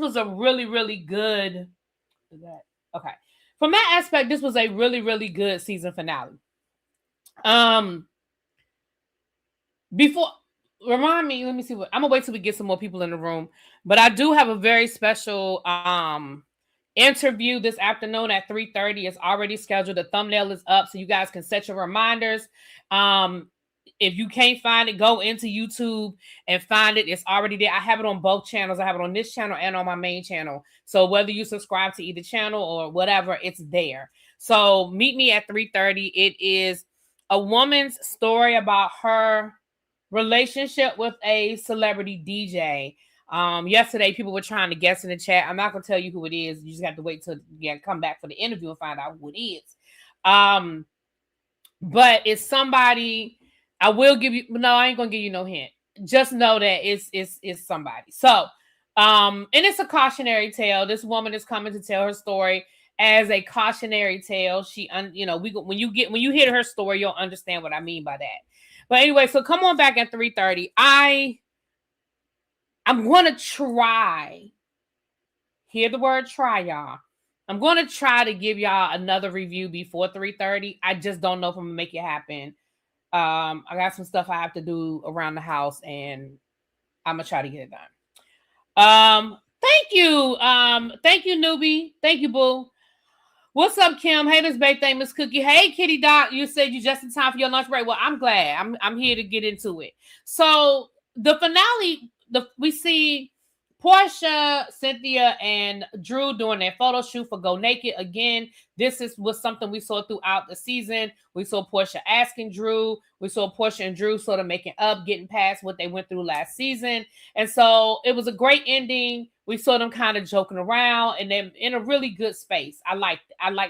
was a really, really good. Okay. From that aspect, this was a really, really good season finale. Before, remind me, let me see what I'm gonna wait till we get some more people in the room. But I do have a very special interview this afternoon at 3:30. It's already scheduled. The thumbnail is up, so you guys can set your reminders. If you can't find it, go into YouTube and find it. It's already there. I have it on both channels. I have it on this channel and on my main channel. So whether you subscribe to either channel or whatever, it's there. So meet me at 3:30. It is a woman's story about her relationship with a celebrity DJ. Yesterday, people were trying to guess in the chat. I'm not going to tell you who it is. You just have to wait till you come back for the interview and find out who it is. But it's somebody... I will give you, no, I ain't gonna give you no hint. Just know that it's somebody. So, and it's a cautionary tale. This woman is coming to tell her story as a cautionary tale. She, when you hear her story, you'll understand what I mean by that. But anyway, so come on back at 3:30. I'm gonna try. Hear the word try, y'all. I'm gonna try to give y'all another review before 3:30. I just don't know if I'm gonna make it happen. I got some stuff I have to do around the house, and I'm gonna try to get it done. Thank you, newbie. Thank you, boo. What's up, Kim? Hey, Miss Bay, Miss Cookie. Hey, Kitty Doc. You said you just in time for your lunch break. Well, I'm glad. I'm here to get into it. So the finale, we see Portia, Cynthia, and Drew doing their photo shoot for Go Naked. Again, this was something we saw throughout the season. We saw Portia asking Drew. We saw Portia and Drew sort of making up, getting past what they went through last season. And so it was a great ending. We saw them kind of joking around and then in a really good space. I like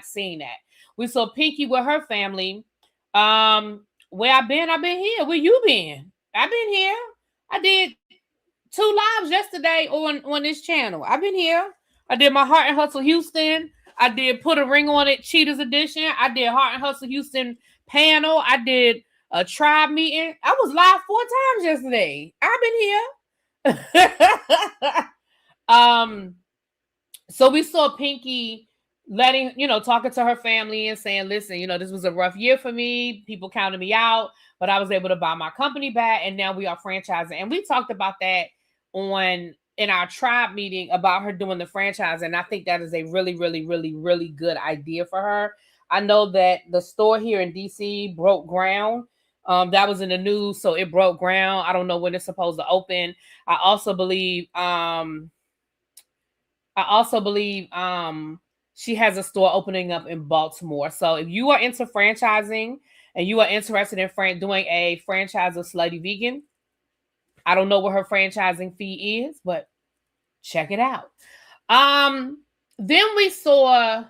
seeing that. We saw Pinky with her family. Where I've been here. Where you been? I've been here. I did 2 lives yesterday on this channel. I've been here. I did my Heart and Hustle Houston. I did Put a Ring on It Cheetahs edition. I did Heart and Hustle Houston panel. I did a tribe meeting. I was live 4 times yesterday. I've been here. So we saw Pinky talking to her family and saying, listen, this was a rough year for me. People counted me out, but I was able to buy my company back, and now we are franchising. And we talked about that in our tribe meeting about her doing the franchise, and I think that is a really, really, really, really good idea for her. I know that the store here in DC broke ground. That was in the news, so it broke ground. I don't know when it's supposed to open. I also believe she has a store opening up in Baltimore. So if you are into franchising and you are interested in doing a franchise of Slutty Vegan, I don't know what her franchising fee is, but check it out. Then we saw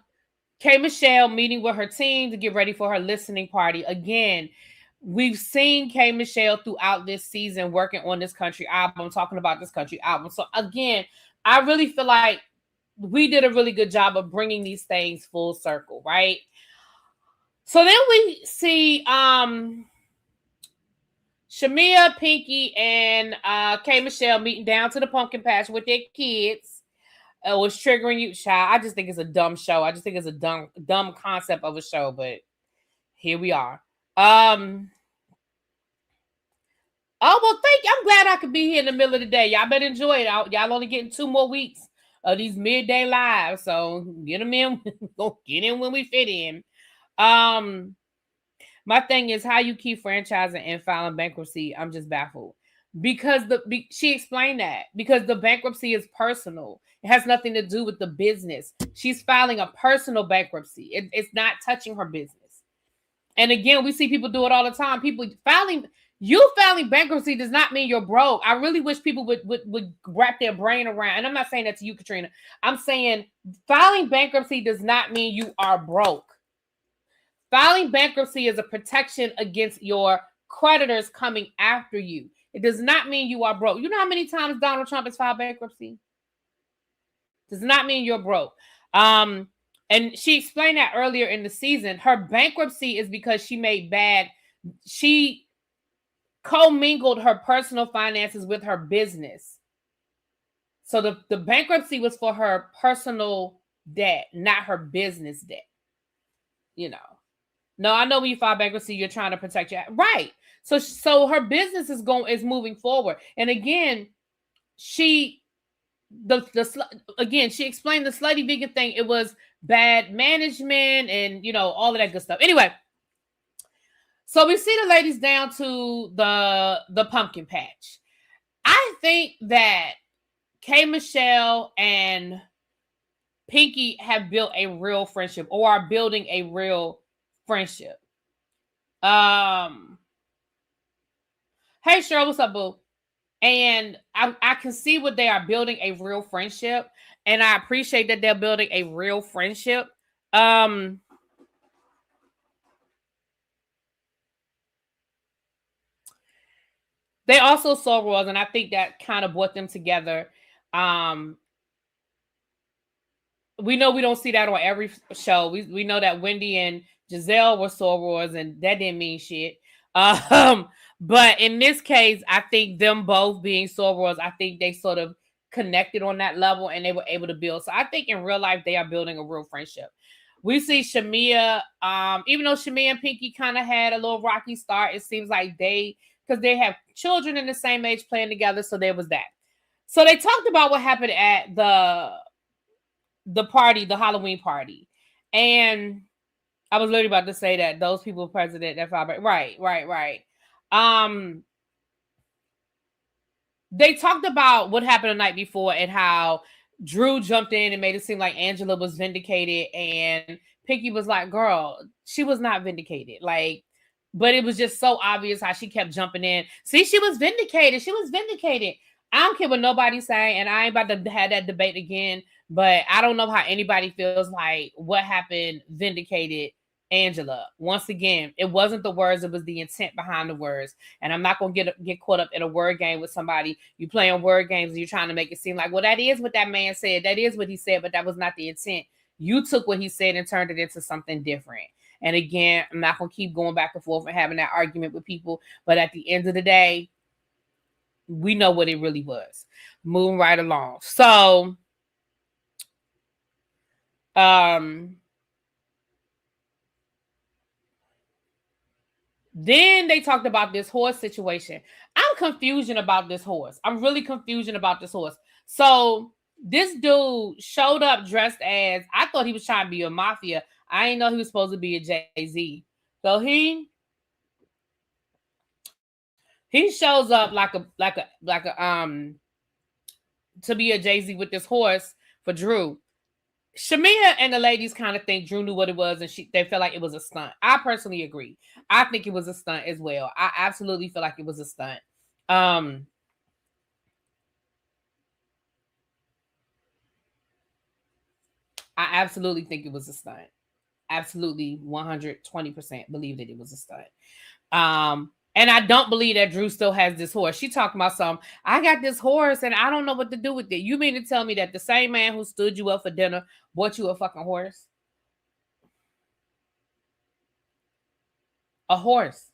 K. Michelle meeting with her team to get ready for her listening party. Again, we've seen K. Michelle throughout this season working on this country album, talking about this country album. So again, I really feel like we did a really good job of bringing these things full circle, right? So then we see Shamia, Pinky, and K. Michelle meeting down to the pumpkin patch with their kids. It was triggering you, child. I just think it's a dumb show. I just think it's a dumb concept of a show, but here we are. Oh, well, thank you. I'm glad I could be here in the middle of the day. Y'all better enjoy it. Y'all only getting 2 more weeks of these midday lives, so get them in. Go get in when we fit in. My thing is how you keep franchising and filing bankruptcy. I'm just baffled because she explained that because the bankruptcy is personal. It has nothing to do with the business. She's filing a personal bankruptcy. It's not touching her business. And again, we see people do it all the time. People filing bankruptcy does not mean you're broke. I really wish people would wrap their brain around. And I'm not saying that to you, Katrina. I'm saying filing bankruptcy does not mean you are broke. Filing bankruptcy is a protection against your creditors coming after you. It does not mean you are broke. You know how many times Donald Trump has filed bankruptcy? Does not mean you're broke. And she explained that earlier in the season. Her bankruptcy is because she commingled her personal finances with her business. So the bankruptcy was for her personal debt, not her business debt. You know. No, I know when you file bankruptcy, you're trying to protect your right. So her business is moving forward. And again, she again, she explained the slutty vegan thing. It was bad management and all of that good stuff. Anyway, so we see the ladies down to the pumpkin patch. I think that K Michelle and Pinky have built a real friendship or are building a real friendship. Hey Cheryl, what's up, boo? And I can see what they are building, a real friendship, and I appreciate that they're building a real friendship. They also saw Royals, and I think that kind of brought them together. We know we don't see that on every show. We know that Wendy and Giselle were sorors, and that didn't mean shit. But in this case, I think them both being sorors, I think they sort of connected on that level, and they were able to build. So I think in real life, they are building a real friendship. We see Shamia, even though Shamia and Pinky kind of had a little rocky start, it seems like because they have children in the same age playing together, so there was that. So they talked about what happened at the party, the Halloween party. And I was literally about to say that those people were president that filed. Right. They talked about what happened the night before and how Drew jumped in and made it seem like Angela was vindicated, and Pinky was like, girl, she was not vindicated. Like, but it was just so obvious how she kept jumping in. See, she was vindicated. I don't care what nobody's saying, and I ain't about to have that debate again. But I don't know how anybody feels like what happened vindicated Angela. Once again, it wasn't the words, it was the intent behind the words. And I'm not going to get caught up in a word game with somebody. You playing word games and you're trying to make it seem like, well, that is what that man said. That is what he said, but that was not the intent. You took what he said and turned it into something different. And again, I'm not going to keep going back and forth and having that argument with people. But at the end of the day, we know what it really was. Moving right along. So, then they talked about this horse situation. I'm confused about this horse. I'm really confused about this horse. So this dude showed up dressed as, I thought he was trying to be a mafia. I didn't know he was supposed to be a Jay-Z. So he shows up like a to be a Jay-Z with this horse for Drew. Shamia and the ladies kind of think Drew knew what it was, and they felt like it was a stunt. I personally agree. I think it was a stunt as well. I absolutely feel like it was a stunt. I absolutely think it was a stunt. Absolutely 120% believe that it was a stunt. And I don't believe that Drew still has this horse. She talking about something. I got this horse and I don't know what to do with it. You mean to tell me that the same man who stood you up for dinner bought you a fucking horse? A horse.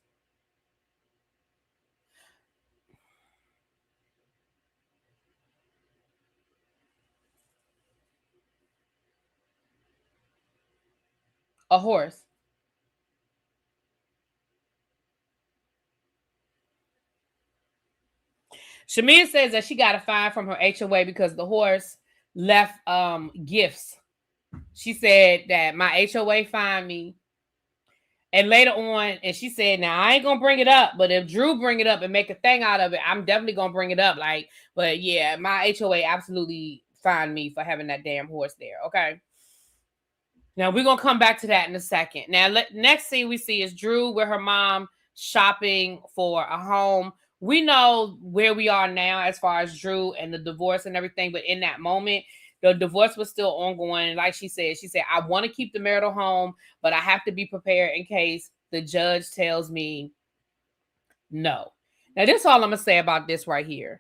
A horse. Shamia says that she got a fine from her HOA because the horse left gifts. She said that my HOA fined me. And later on, and she said, now I ain't gonna bring it up, but if Drew bring it up and make a thing out of it, I'm definitely gonna bring it up. Like, but yeah, my HOA absolutely fined me for having that damn horse there. Okay. Now we're gonna come back to that in a second. Now, next scene we see is Drew with her mom shopping for a home. We know where we are now as far as Drew and the divorce and everything, but in that moment, the divorce was still ongoing. Like she said, I want to keep the marital home, but I have to be prepared in case the judge tells me no. Now, this is all I'm going to say about this right here.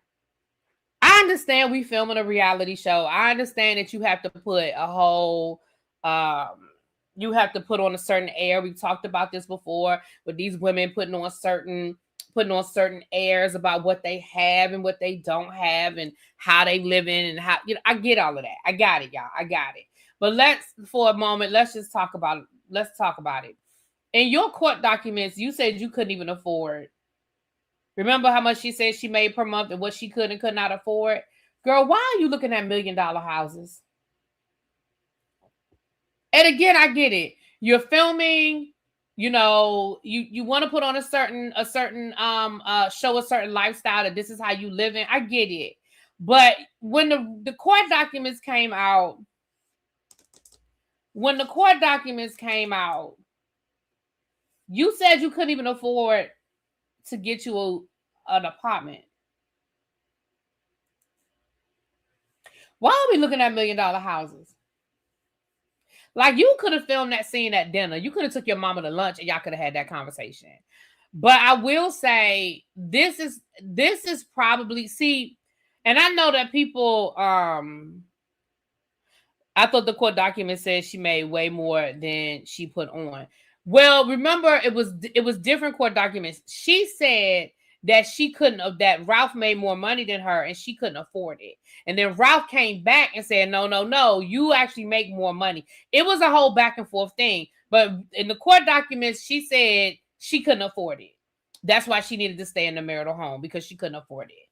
I understand we filming a reality show. I understand that you have to put a whole, you have to put on a certain air. We've talked about this before with these women putting on certain putting on certain airs about what they have and what they don't have and how they live in and how, I get all of that. I got it, y'all. I got it. But for a moment, let's talk about it. In your court documents, you said you couldn't even afford. Remember how much she said she made per month and what she could and could not afford? Girl, why are you looking at $1 million houses? And again, I get it. You're filming, you want to put on a certain show a certain lifestyle that this is how you live in. I get it. But when the court documents came out, you said you couldn't even afford to get you an apartment. Why are we looking at $1 million houses? Like, you could have filmed that scene at dinner. You could have took your mama to lunch and y'all could have had that conversation. But I will say this is probably, and I know that people, I thought the court document said she made way more than she put on. Well, remember, it was different court documents. She said that that Ralph made more money than her and she couldn't afford it. And then Ralph came back and said, no, you actually make more money. It was a whole back and forth thing. But in the court documents, she said she couldn't afford it. That's why she needed to stay in the marital home, because she couldn't afford it.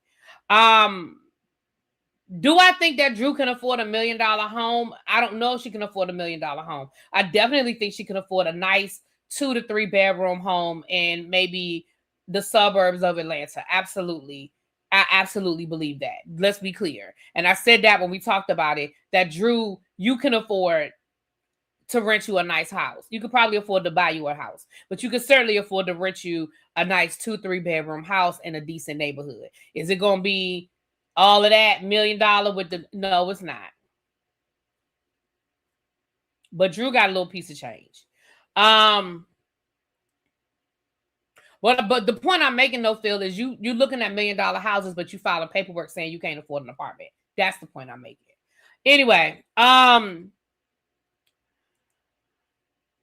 Do I think that Drew can afford $1 million home? I don't know if she can afford $1 million home. I definitely think she can afford a nice 2 to 3 bedroom home in maybe the suburbs of Atlanta. Absolutely. I absolutely believe that. Let's be clear. And I said that when we talked about it, that Drew, you can afford to rent you a nice house. You could probably afford to buy you a house, but you could certainly afford to rent you a nice 2-3 bedroom house in a decent neighborhood. Is it going to be all of that $1 million no, it's not. But Drew got a little piece of change. But the point I'm making, though, Phil, is you looking at $1 million houses, but you file a paperwork saying you can't afford an apartment. That's the point I'm making. Anyway,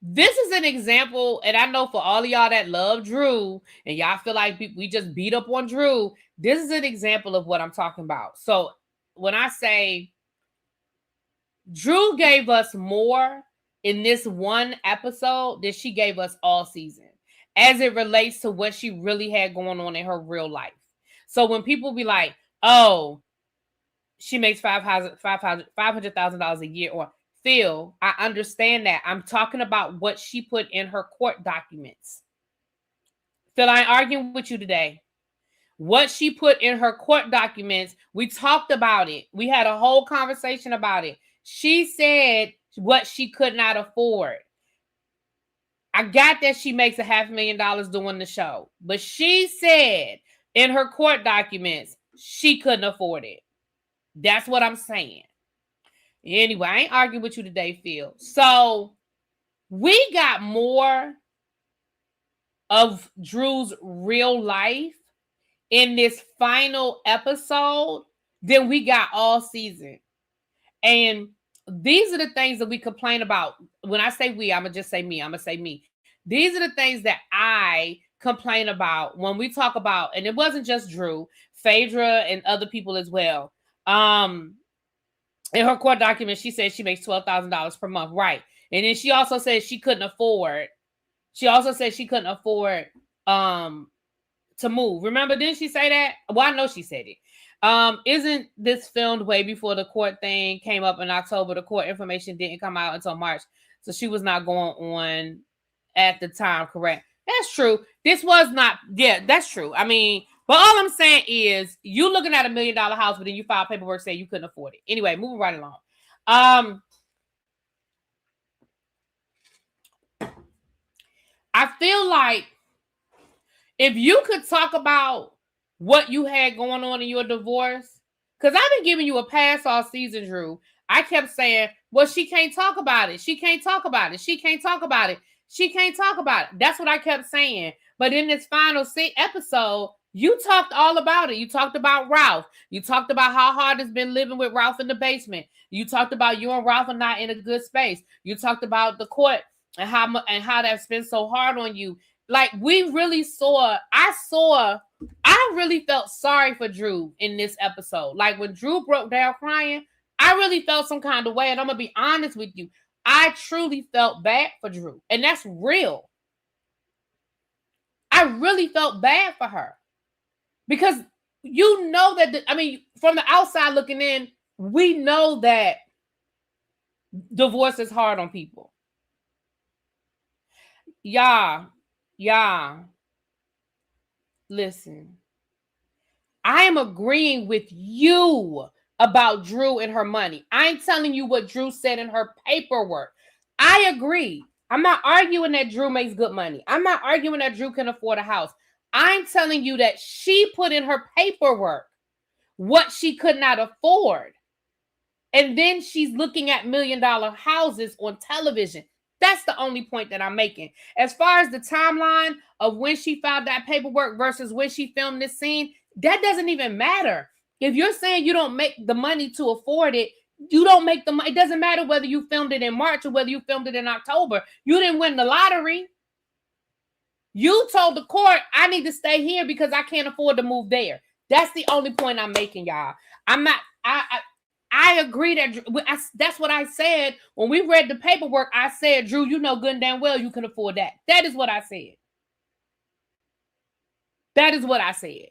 this is an example, and I know for all of y'all that love Drew and y'all feel like we just beat up on Drew, this is an example of what I'm talking about. So when I say Drew gave us more in this one episode than she gave us all season, as it relates to what she really had going on in her real life. So when people be like, oh, she makes $500,000 a year, or Phil, I understand that. I'm talking about what she put in her court documents. Phil, I ain't arguing with you today. What she put in her court documents, we talked about it. We had a whole conversation about it. She said what she could not afford. I got that she makes $500,000 doing the show, but she said in her court documents she couldn't afford it. That's what I'm saying. Anyway, I ain't arguing with you today, Phil. So we got more of Drew's real life in this final episode than we got all season. And these are the things that we complain about. When I say we, I'm going to just say me. I'm going to say me. These are the things that I complain about when we talk about, and it wasn't just Drew, Phaedra and other people as well. In her court document, she said she makes $12,000 per month. Right. And then she also said she couldn't afford. She also said she couldn't afford to move. Remember, didn't she say that? Well, I know she said it. Isn't this filmed way before the court thing came up in October? The court information didn't come out until March. So she was not going on at the time, correct? That's true. This was not, yeah, that's true. I mean, but all I'm saying is you looking at $1 million house, but then you file paperwork saying you couldn't afford it. Anyway, moving right along. I feel like if you could talk about what you had going on in your divorce, because I've been giving you a pass all season, Drew. I kept saying, well, she can't talk about it. She can't talk about it. She can't talk about it. She can't talk about it. That's what I kept saying. But in this final episode, you talked all about it. You talked about Ralph. You talked about how hard it's been living with Ralph in the basement. You talked about you and Ralph are not in a good space. You talked about the court and how that's been so hard on you. Like we really I really felt sorry for Drew in this episode. Like when Drew broke down crying, I really felt some kind of way. And I'm gonna be honest with you, I truly felt bad for Drew, and that's real. I really felt bad for her because you know that. From the outside looking in, we know that divorce is hard on people. Yeah. Listen, I am agreeing with you about Drew and her money. I'm telling you what Drew said in her paperwork. I agree. I'm not arguing that Drew makes good money. I'm not arguing that Drew can afford a house. I'm telling you that she put in her paperwork what she could not afford. And then she's looking at $1 million houses on television. That's the only point that I'm making. As far as the timeline of when she filed that paperwork versus when she filmed this scene, that doesn't even matter. If you're saying you don't make the money to afford it, you don't make the money. It doesn't matter whether you filmed it in March or whether you filmed it in October. You didn't win the lottery. You told the court, I need to stay here because I can't afford to move there. That's the only point I'm making, y'all. I agree that that's what I said. When we read the paperwork, I said, Drew, you know good and damn well you can afford that. That is what I said. That is what I said.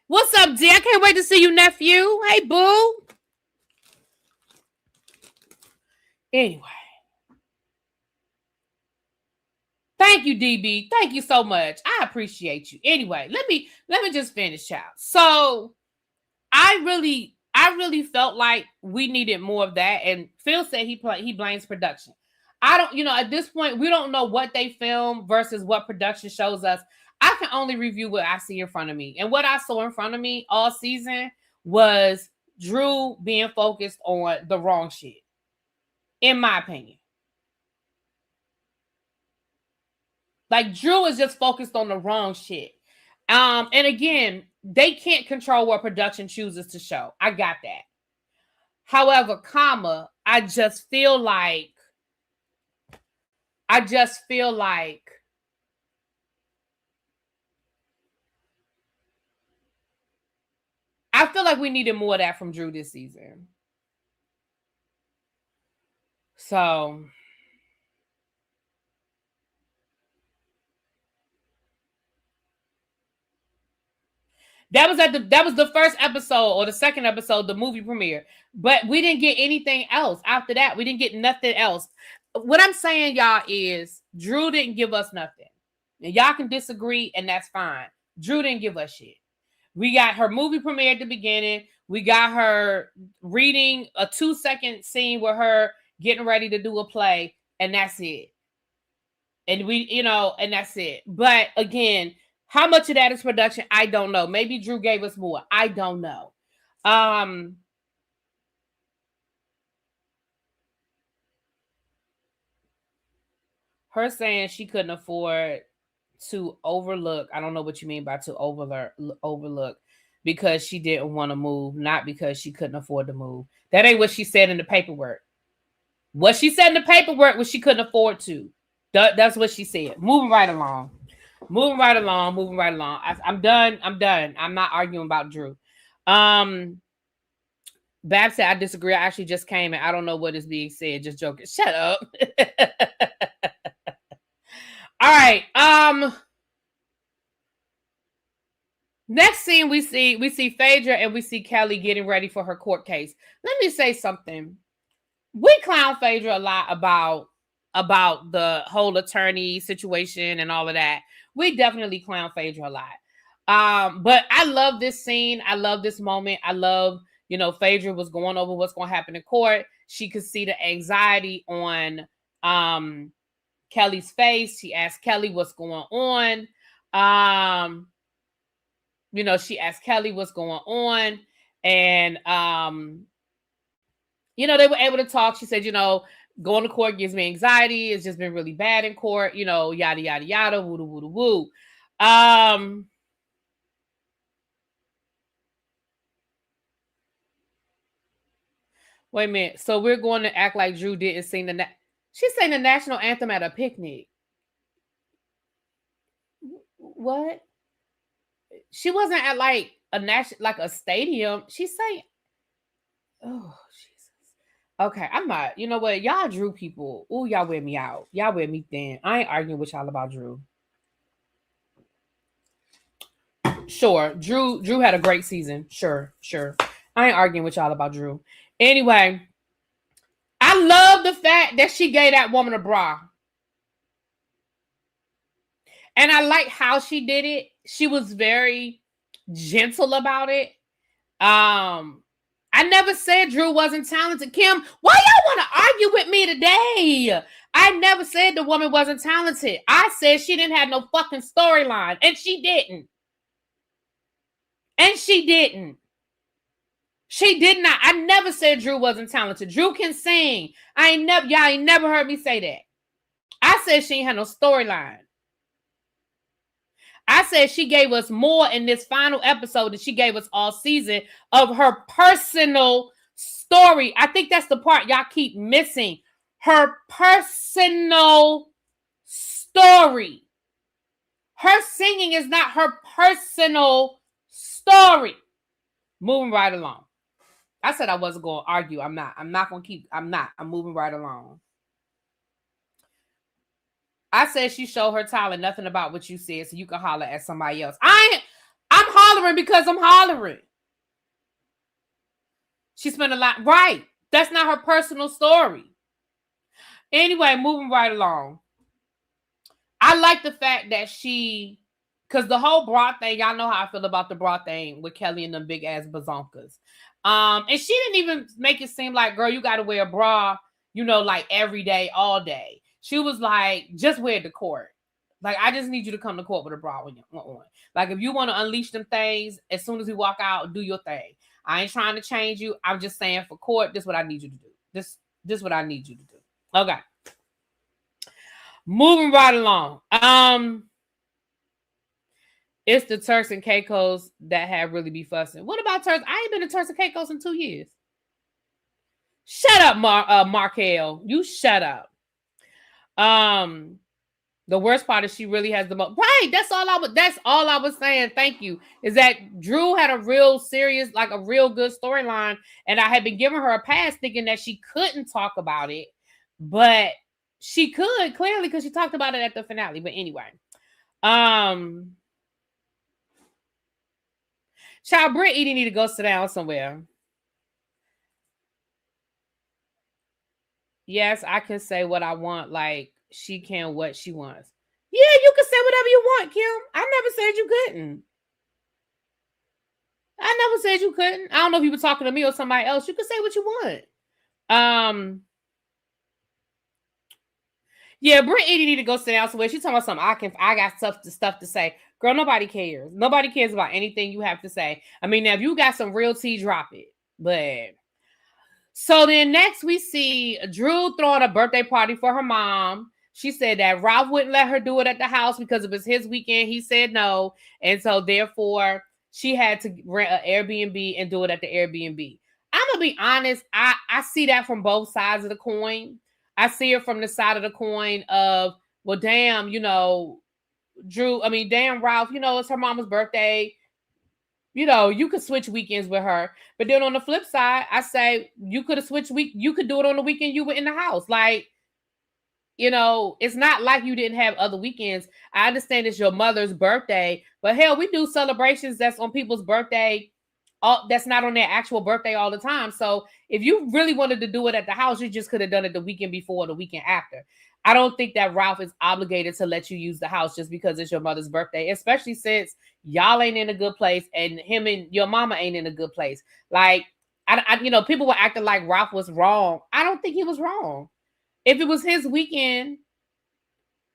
What's up, D? I can't wait to see you, nephew. Hey, boo. Anyway. Thank you, DB. Thank you so much. I appreciate you. Anyway, let me just finish, child. So I really felt like we needed more of that. And Phil said he blames production. I don't, at this point, we don't know what they film versus what production shows us. I can only review what I see in front of me. And what I saw in front of me all season was Drew being focused on the wrong shit, in my opinion. Like Drew is just focused on the wrong shit. And again, they can't control what production chooses to show. I got that. However, I just feel like I feel like we needed more of that from Drew this season. So that was the first episode or the second episode, the movie premiere. But we didn't get anything else after that. We didn't get nothing else. What I'm saying, y'all, is Drew didn't give us nothing. And y'all can disagree, and that's fine. Drew didn't give us shit. We got her movie premiere at the beginning. We got her reading a 2-second scene with her getting ready to do a play, and that's it. And and that's it. But again, how much of that is production? I don't know. Maybe Drew gave us more. I don't know. Her saying she couldn't afford to overlook. I don't know what you mean by to overlook because she didn't want to move, not because she couldn't afford to move. That ain't what she said in the paperwork. What she said in the paperwork was she couldn't afford to. That's what she said. Moving right along. I'm done. I'm not arguing about Drew. Bab said, I disagree. I actually just came and I don't know what is being said. Just joking. Shut up. All right. Next scene we see Phaedra and we see Kelly getting ready for her court case. Let me say something. We clown Phaedra a lot about the whole attorney situation and all of that. We definitely clown Phaedra a lot. But I love this scene. I love this moment. I love, Phaedra was going over what's going to happen in court. She could see the anxiety on Kelly's face. She asked Kelly what's going on. She asked Kelly what's going on. And, they were able to talk. She said, going to court gives me anxiety. It's just been really bad in court, yada, yada, yada, woo, woo, woo. Wait a minute. So we're going to act like Drew didn't sing the She sang the national anthem at a picnic. What? She wasn't at like a stadium. She sang. Oh Jesus. Okay, I'm not. You know what? Y'all Drew people. Ooh, y'all wear me out. Y'all wear me thin. I ain't arguing with y'all about Drew. Sure, Drew had a great season. Sure. I ain't arguing with y'all about Drew. Anyway, I love the fact that she gave that woman a bra. And I like how she did it. She was very gentle about it. I never said Drew wasn't talented. Kim, why y'all want to argue with me today? I never said the woman wasn't talented. I said she didn't have no fucking storyline. And she didn't. She did not. I never said Drew wasn't talented. Drew can sing. Y'all ain't never heard me say that. I said she ain't had no storyline. I said she gave us more in this final episode than she gave us all season of her personal story. I think that's the part y'all keep missing. Her personal story. Her singing is not her personal story. Moving right along. I said I wasn't going to argue. I'm not going to keep. I'm moving right along. I said she showed her talent, nothing about what you said, so you can holler at somebody else. I'm hollering because I'm hollering. She spent a lot. Right. That's not her personal story. Anyway, moving right along. I like the fact that because the whole bra thing, y'all know how I feel about the bra thing with Kelly and them big ass bazonkas. And she didn't even make it seem like, girl, you got to wear a bra, like every day, all day. She was like, just wear it to court. Like, I just need you to come to court with a bra on. Like, if you want to unleash them things, as soon as we walk out, do your thing. I ain't trying to change you. I'm just saying for court, this is what I need you to do. This is what I need you to do. Okay. Moving right along. It's the Turks and Caicos that have really be fussing. What about Turks? I ain't been to Turks and Caicos in 2 years. Shut up, Markel. You shut up. The worst part is she really has the most. Right. That's all I was saying. Thank you. Is that Drew had a real serious, like a real good storyline. And I had been giving her a pass thinking that she couldn't talk about it. But she could, clearly, because she talked about it at the finale. But anyway. Child, Britt Edie need to go sit down somewhere. Yes, I can say what I want. Like, she can what she wants. Yeah, you can say whatever you want, Kim. I never said you couldn't. I don't know if you were talking to me or somebody else. You can say what you want. Yeah, Britt Edie need to go sit down somewhere. She's talking about something. I got stuff to say. Girl, nobody cares. Nobody cares about anything you have to say. I mean, now if you got some real tea, drop it. But so then next we see Drew throwing a birthday party for her mom. She said that Ralph wouldn't let her do it at the house because it was his weekend. He said no. And so therefore she had to rent an Airbnb and do it at the Airbnb. I'm going to be honest. I see that from both sides of the coin. I see it from the side of the coin of, well, damn, damn, Ralph, it's her mama's birthday. You could switch weekends with her. But then on the flip side, I say you could have switched you could do it on the weekend you were in the house. Like, it's not like you didn't have other weekends. I understand it's your mother's birthday, but hell, we do celebrations that's on people's birthday. That's not on their actual birthday all the time. So if you really wanted to do it at the house, you just could have done it the weekend before or the weekend after. I don't think that Ralph is obligated to let you use the house just because it's your mother's birthday, especially since y'all ain't in a good place and him and your mama ain't in a good place. Like, people were acting like Ralph was wrong. I don't think he was wrong. If it was his weekend,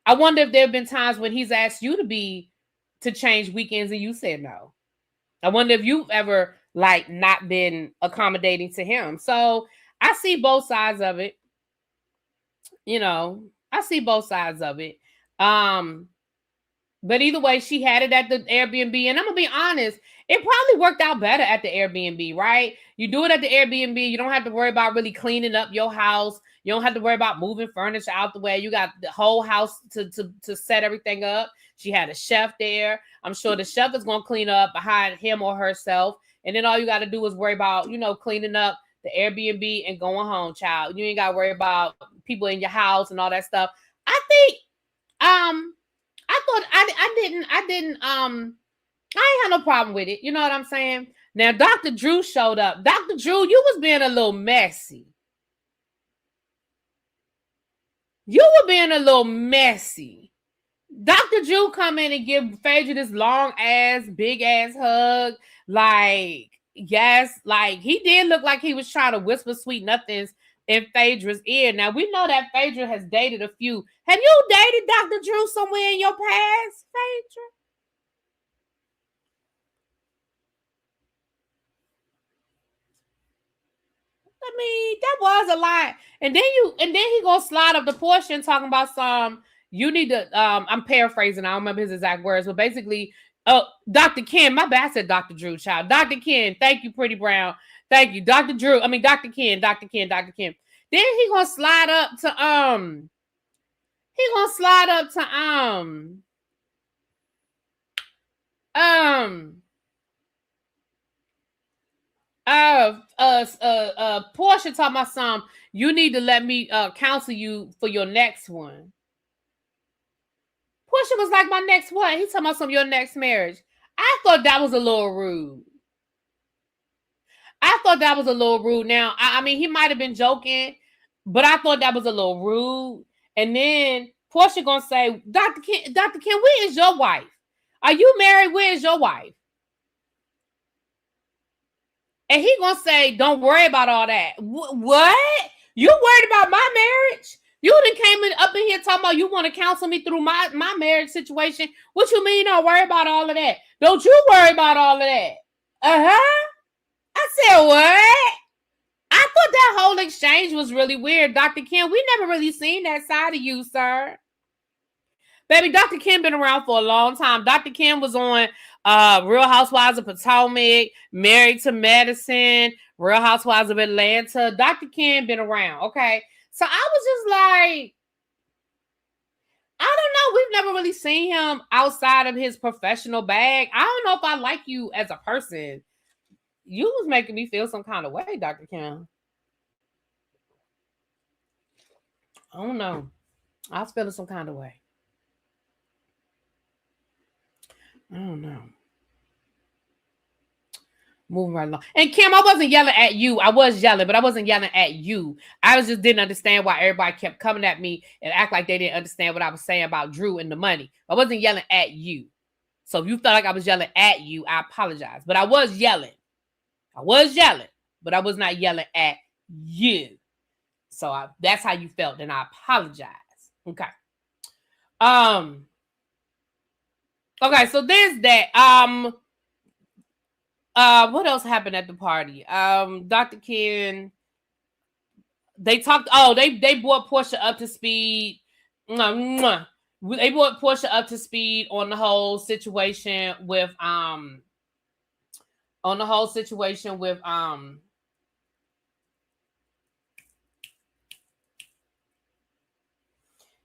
I wonder if there have been times when he's asked you to change weekends and you said no. I wonder if you've ever not been accommodating to him. So I see both sides of it. I see both sides of it. But either way, she had it at the Airbnb. And I'm going to be honest, it probably worked out better at the Airbnb, right? You do it at the Airbnb. You don't have to worry about really cleaning up your house. You don't have to worry about moving furniture out the way. You got the whole house to set everything up. She had a chef there. I'm sure the chef is going to clean up behind him or herself. And then all you got to do is worry about, cleaning up the Airbnb and going home, child. You ain't got to worry about people in your house and all that stuff. I think, I ain't had no problem with it. You know what I'm saying? Now, Dr. Drew showed up. Dr. Drew, you was being a little messy. Dr. Drew come in and give Phaedra this long ass, big ass hug. Like, yes, like he did look like he was trying to whisper sweet nothings in Phaedra's ear. Now, we know that Phaedra has dated a few. Have you dated Dr. Drew somewhere in your past, Phaedra? I mean, that was a lot. And then he gonna slide up the portion talking about you need to I'm paraphrasing, I don't remember his exact words, but basically, Dr. Ken, my bad, I said Dr. Drew, child. Dr. Ken, thank you, Pretty Brown. Thank you. Dr. Ken. Then he gonna slide up to Portia talking about you need to let me counsel you for your next one. Portia was like, my next what? He talking about your next marriage. I thought that was a little rude. Now, I mean, he might have been joking, but I thought that was a little rude. And then Portia gonna say, Dr. Ken, where is your wife? Are you married? Where is your wife? And he gonna say, don't worry about all that. What? You worried about my marriage? You done came up in here talking about you want to counsel me through my marriage situation. What you mean don't worry about all of that? Don't you worry about all of that? Uh-huh. I said, what? I thought that whole exchange was really weird. Dr. Ken, we never really seen that side of you, sir. Baby, Dr. Ken been around for a long time. Dr. Ken was on Real Housewives of Potomac, Married to Medicine, Real Housewives of Atlanta. Dr. Ken been around, okay? So I was just like, I don't know. We've never really seen him outside of his professional bag. I don't know if I like you as a person. You was making me feel some kind of way, Dr. Ken. I don't know. I was feeling some kind of way. I don't know. Moving right along. And Kim, I wasn't yelling at you. I was yelling, but I wasn't yelling at you. I just didn't understand why everybody kept coming at me and act like they didn't understand what I was saying about Drew and the money. I wasn't yelling at you. So if you felt like I was yelling at you, I apologize. But I was yelling. But I was not yelling at you. So that's how you felt, and I apologize. Okay. Okay, so there's that. What else happened at the party? Dr. Ken, they talked. Oh, they brought Portia up to speed. They brought Portia up to speed on the whole situation with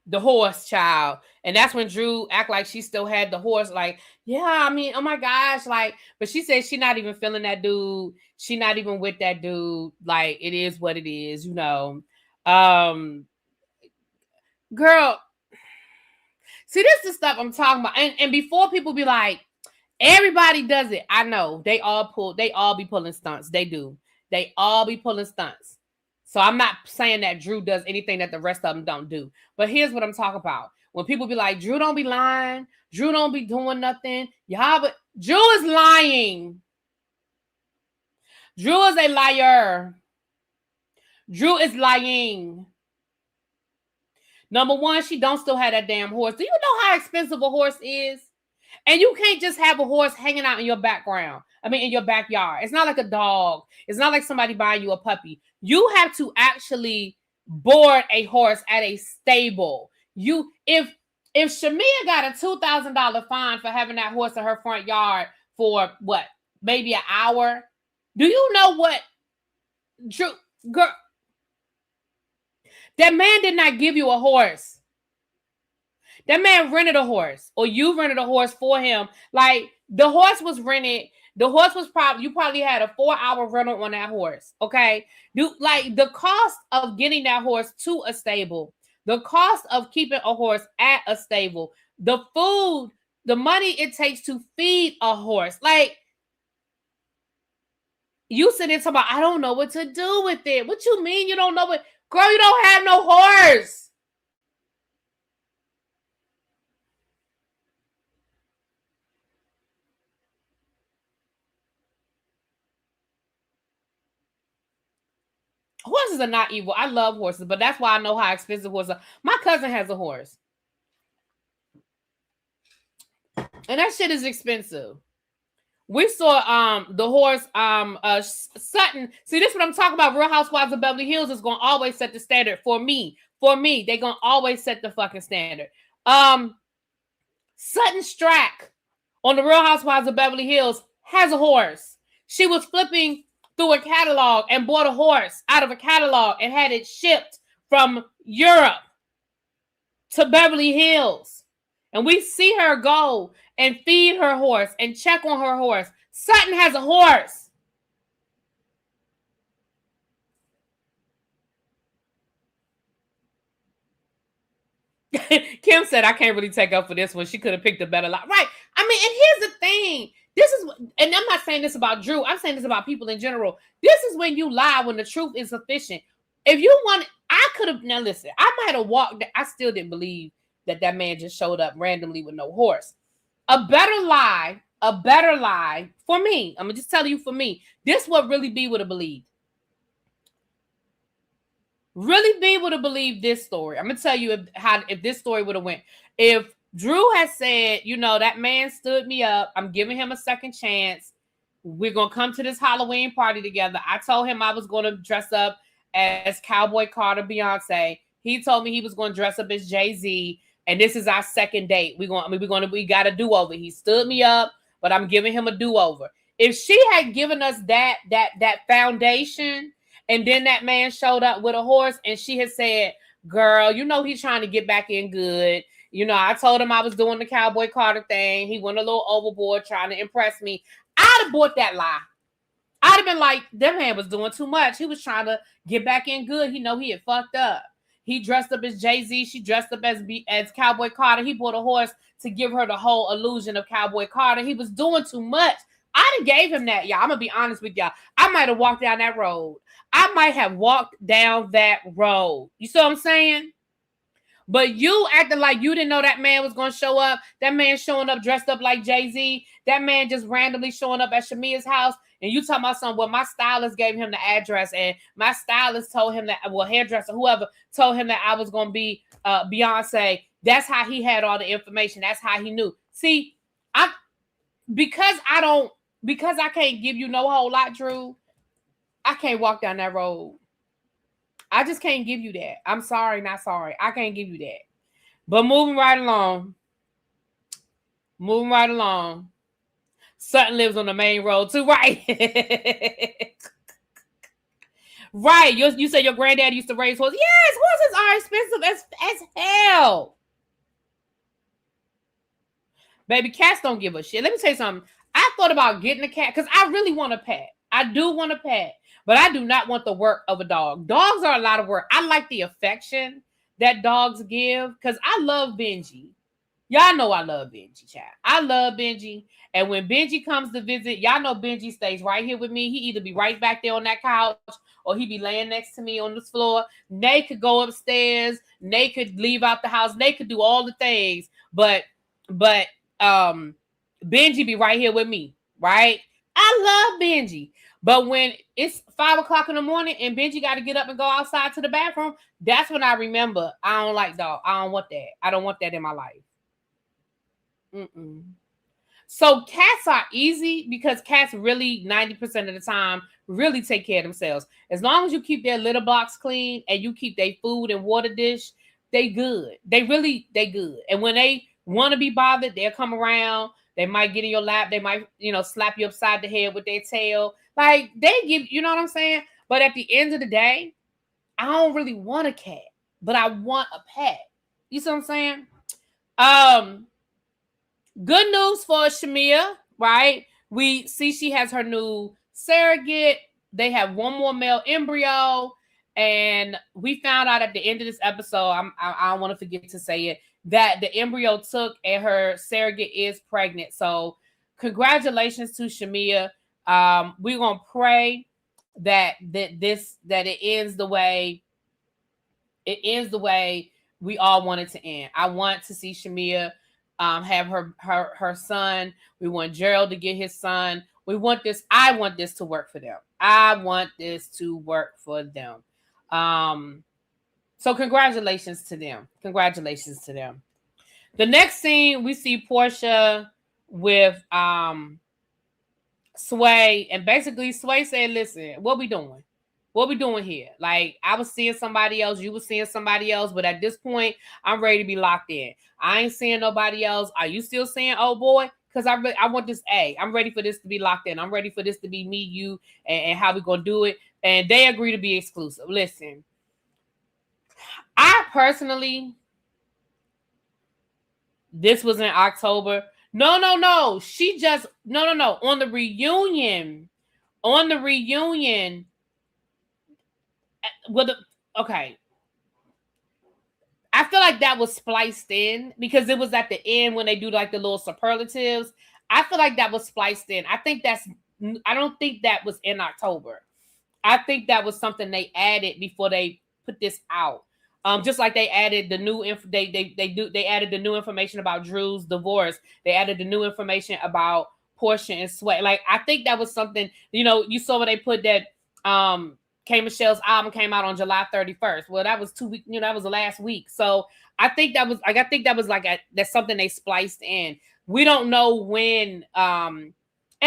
the horse, child. And that's when Drew act like she still had the horse. Like, yeah, I mean, oh my gosh. Like, but she said she not even feeling that dude. She not even with that dude. Like, it is what it is, you know. Girl, see, this is the stuff I'm talking about. And before people be like, everybody does it. I know. They all be pulling stunts. They do. They all be pulling stunts. So I'm not saying that Drew does anything that the rest of them don't do. But here's what I'm talking about. When people be like, Drew don't be lying. Drew don't be doing nothing. But Drew is lying. Drew is a liar. Drew is lying. Number one, she don't still have that damn horse. Do you know how expensive a horse is? And you can't just have a horse hanging out in your background. In your backyard. It's not like a dog. It's not like somebody buying you a puppy. You have to actually board a horse at a stable. If Shamia got a $2,000 fine for having that horse in her front yard for what? maybe an hour. Do you know what? Drew, girl, that man did not give you a horse. That man rented a horse, or you rented a horse for him. Like, the horse was rented. The horse was you probably had a 4-hour rental on that horse. Okay. Like, the cost of getting that horse to a stable, the cost of keeping a horse at a stable, the food, the money it takes to feed a horse. Like, you sit there talking about, I don't know what to do with it. What you mean you don't know what? Girl, you don't have no horse. Horses are not evil. I love horses, but that's why I know how expensive horses are. My cousin has a horse. And that shit is expensive. We saw the horse Sutton. See, this is what I'm talking about. Real Housewives of Beverly Hills is gonna always set the standard for me. For me, they're gonna always set the fucking standard. Sutton Strack on the Real Housewives of Beverly Hills has a horse. She was flipping through a catalog and bought a horse out of a catalog and had it shipped from Europe to Beverly Hills. And we see her go and feed her horse and check on her horse. Sutton has a horse. Kim said, I can't really take up for this one. She could have picked a better lot. Right. I mean, and here's the thing. This is, and I'm not saying this about Drew. I'm saying this about people in general. This is when you lie, when the truth is sufficient. If you want, I could have, now listen, I might have walked, I still didn't believe that man just showed up randomly with no horse. A better lie for me, I'm going to just tell you for me, this what Really B would have believed. Really B would have believed this story. I'm going to tell you if this story would have went. If Drew has said, you know, that man stood me up, I'm giving him a second chance, we're going to come to this Halloween party together. I told him I was going to dress up as Cowboy Carter, Beyonce. He told me he was going to dress up as Jay-Z. And this is our second date. We got a do-over. He stood me up, but I'm giving him a do-over. If she had given us that foundation, and then that man showed up with a horse, and she had said, girl, you know he's trying to get back in good. You know, I told him I was doing the Cowboy Carter thing. He went a little overboard trying to impress me. I'd have bought that lie. I'd have been like, that man was doing too much. He was trying to get back in good. He know he had fucked up. He dressed up as Jay-Z. She dressed up as Cowboy Carter. He bought a horse to give her the whole illusion of Cowboy Carter. He was doing too much. I done gave him that, y'all. I'm going to be honest with y'all. I might have walked down that road. You see what I'm saying? But you acting like you didn't know that man was going to show up. That man showing up dressed up like Jay-Z. That man just randomly showing up at Shamia's house. And you talking about something, well, my stylist gave him the address, and my stylist told him that, well, hairdresser, whoever, told him that I was going to be Beyonce. That's how he had all the information. That's how he knew. See, because I can't give you no whole lot, Drew, I can't walk down that road. I just can't give you that. I'm sorry, not sorry. I can't give you that. But moving right along. Sutton lives on the main road too, right? Right. You said your granddad used to raise horses. Yes, horses are expensive as hell. Baby, cats don't give a shit. Let me tell you something. I thought about getting a cat because I really want a pet. I do want a pet, but I do not want the work of a dog. Dogs are a lot of work. I like the affection that dogs give because I love Benji. Y'all know I love Benji, child. I love Benji. And when Benji comes to visit, y'all know Benji stays right here with me. He either be right back there on that couch or he be laying next to me on this floor. Nay could go upstairs. Nay could leave out the house. Nay could do all the things. But Benji be right here with me, right? I love Benji. But when it's 5 o'clock in the morning and Benji got to get up and go outside to the bathroom, that's when I remember I don't like dog. I don't want that. I don't want that in my life. So cats are easy because cats really 90% of the time really take care of themselves. As long as you keep their litter box clean and you keep their food and water dish, they good. They good. And when they want to be bothered, they'll come around. They might get in your lap. They might, slap you upside the head with their tail. Like, they give, you know what I'm saying? But at the end of the day, I don't really want a cat, but I want a pet. You see what I'm saying? Good news for Shamia, right? We see she has her new surrogate. They have one more male embryo. And we found out at the end of this episode, I don't want to forget to say it, that the embryo took and her surrogate is pregnant. So congratulations to Shamia. We're going to pray that it ends the way we all want it to end. I want to see Shamia have her son. We want Gerald to get his son. I want this to work for them. So congratulations to them. The next scene, we see Portia with Sway, and basically Sway said, listen, what we doing? What we doing here? Like, I was seeing somebody else, you were seeing somebody else, but at this point, I'm ready to be locked in. I ain't seeing nobody else. Are you still seeing old boy? Because I want this A. I'm ready for this to be locked in. I'm ready for this to be me, you, and how we gonna do it. And they agree to be exclusive. Listen, I personally, this was in October. No. She just, no. On the reunion, okay. I feel like that was spliced in because it was at the end when they do like the little superlatives. I feel like that was spliced in. I don't think that was in October. I think that was something they added before they put this out. Just like they added the new they added the new information about Drew's divorce. They added the new information about Portia and Sway. Like, I think that was something, you saw where they put that K Michelle's album came out on July 31st. Well, that was 2 weeks, that was the last week. So I think that was that's something they spliced in. We don't know when, and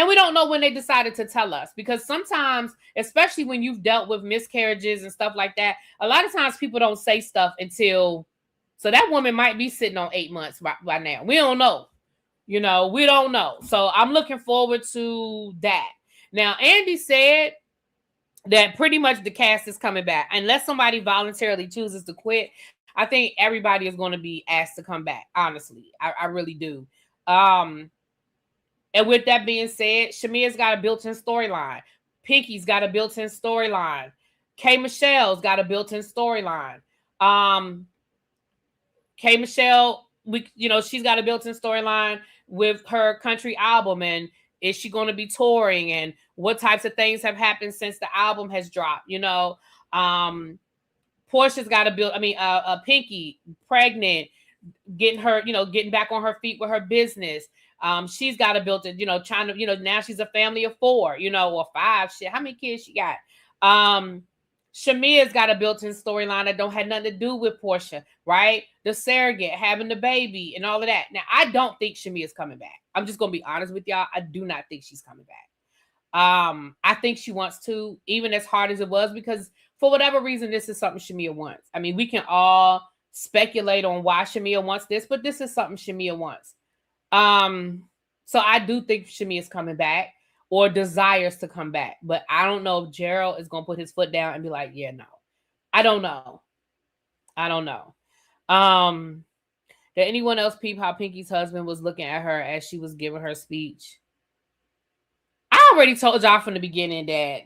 we don't know when they decided to tell us, because sometimes, especially when you've dealt with miscarriages and stuff like that, a lot of times people don't say stuff until, so that woman might be sitting on 8 months by now. We don't know. We don't know. So I'm looking forward to that. Now, Andy said that pretty much the cast is coming back. Unless somebody voluntarily chooses to quit, I think everybody is going to be asked to come back. Honestly, I really do. And with that being said, Shamia's got a built-in storyline. Pinky's got a built-in storyline. K Michelle's got a built-in storyline. K Michelle, she's got a built-in storyline with her country album, and is she going to be touring, and what types of things have happened since the album has dropped? Portia's got a Pinky pregnant, getting back on her feet with her business. She's got a built-in, trying to, now she's a family of 4, or 5. Shit, how many kids she got? Shamia's got a built-in storyline that don't have nothing to do with Portia, right? The surrogate, having the baby, and all of that. Now, I don't think Shamia's coming back. I'm just gonna be honest with y'all. I do not think she's coming back. I think she wants to, even as hard as it was, because for whatever reason, this is something Shamia wants. I mean, we can all speculate on why Shamia wants this, but this is something Shamia wants. So I do think Shamia's coming back, or desires to come back. But I don't know if Gerald is going to put his foot down and be like, yeah, no. I don't know. Did anyone else peep how Pinky's husband was looking at her as she was giving her speech? I already told y'all from the beginning that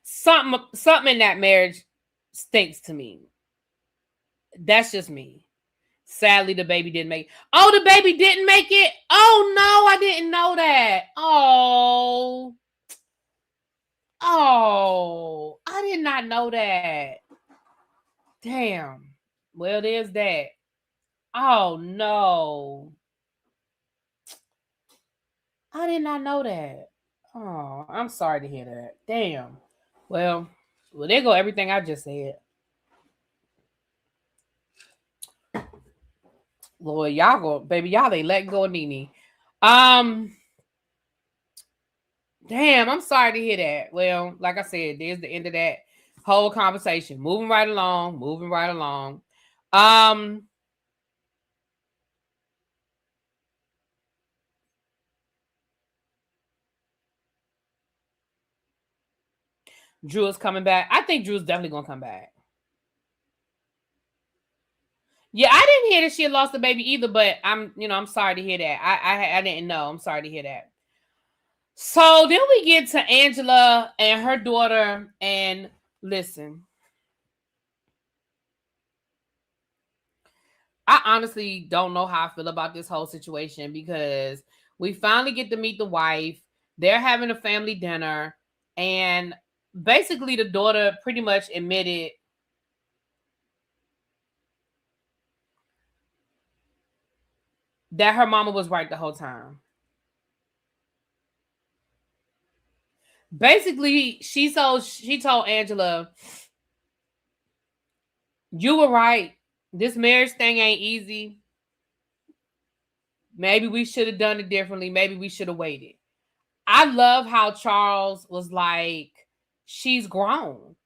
something in that marriage stinks to me. That's just me. Sadly, the baby didn't make it. Oh, the baby didn't make it? Oh, no, I didn't know that. Oh, I did not know that. Damn. Well, there's that. Oh, no. I did not know that. Oh, I'm sorry to hear that. Damn. Well, there go everything I just said. Lord, y'all ain't letting go of Nene. Damn, I'm sorry to hear that. Well, like I said, there's the end of that whole conversation. Moving right along. Drew is coming back. I think Drew's definitely gonna come back. Yeah, I didn't hear that she had lost the baby either, but I'm sorry to hear that. I didn't know. I'm sorry to hear that. So then we get to Angela and her daughter, and listen, I honestly don't know how I feel about this whole situation because we finally get to meet the wife. They're having a family dinner, and basically the daughter pretty much admitted that her mama was right the whole time. Basically, she told Angela, "You were right. This marriage thing ain't easy. Maybe we should have done it differently. Maybe we should have waited." I love how Charles was like, "She's grown.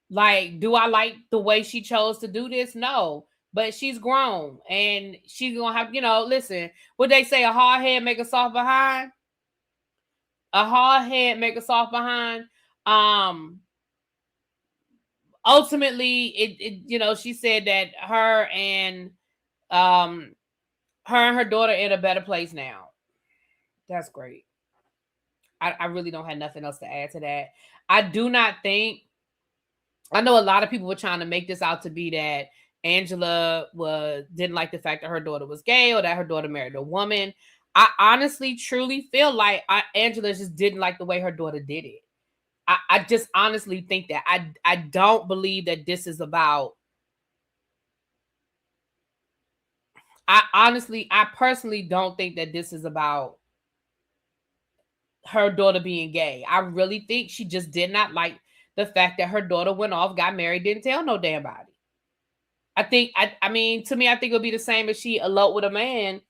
Like, do I like the way she chose to do this? No, but she's grown and she's gonna have, listen, what they say, a hard head make a soft behind. A hard head make a soft behind. Um, Ultimately, she said that um her and her daughter in a better place now. That's great. I really don't have nothing else to add to that. I do not think I know a lot of people were trying to make this out to be that Angela didn't like the fact that her daughter was gay or that her daughter married a woman. I honestly, truly feel like Angela just didn't like the way her daughter did it. I just honestly think that I don't believe that this is about. I personally don't think that this is about her daughter being gay. I really think she just did not like the fact that her daughter went off, got married, didn't tell no damn body. I mean, to me, I think it would be the same if she eloped with a man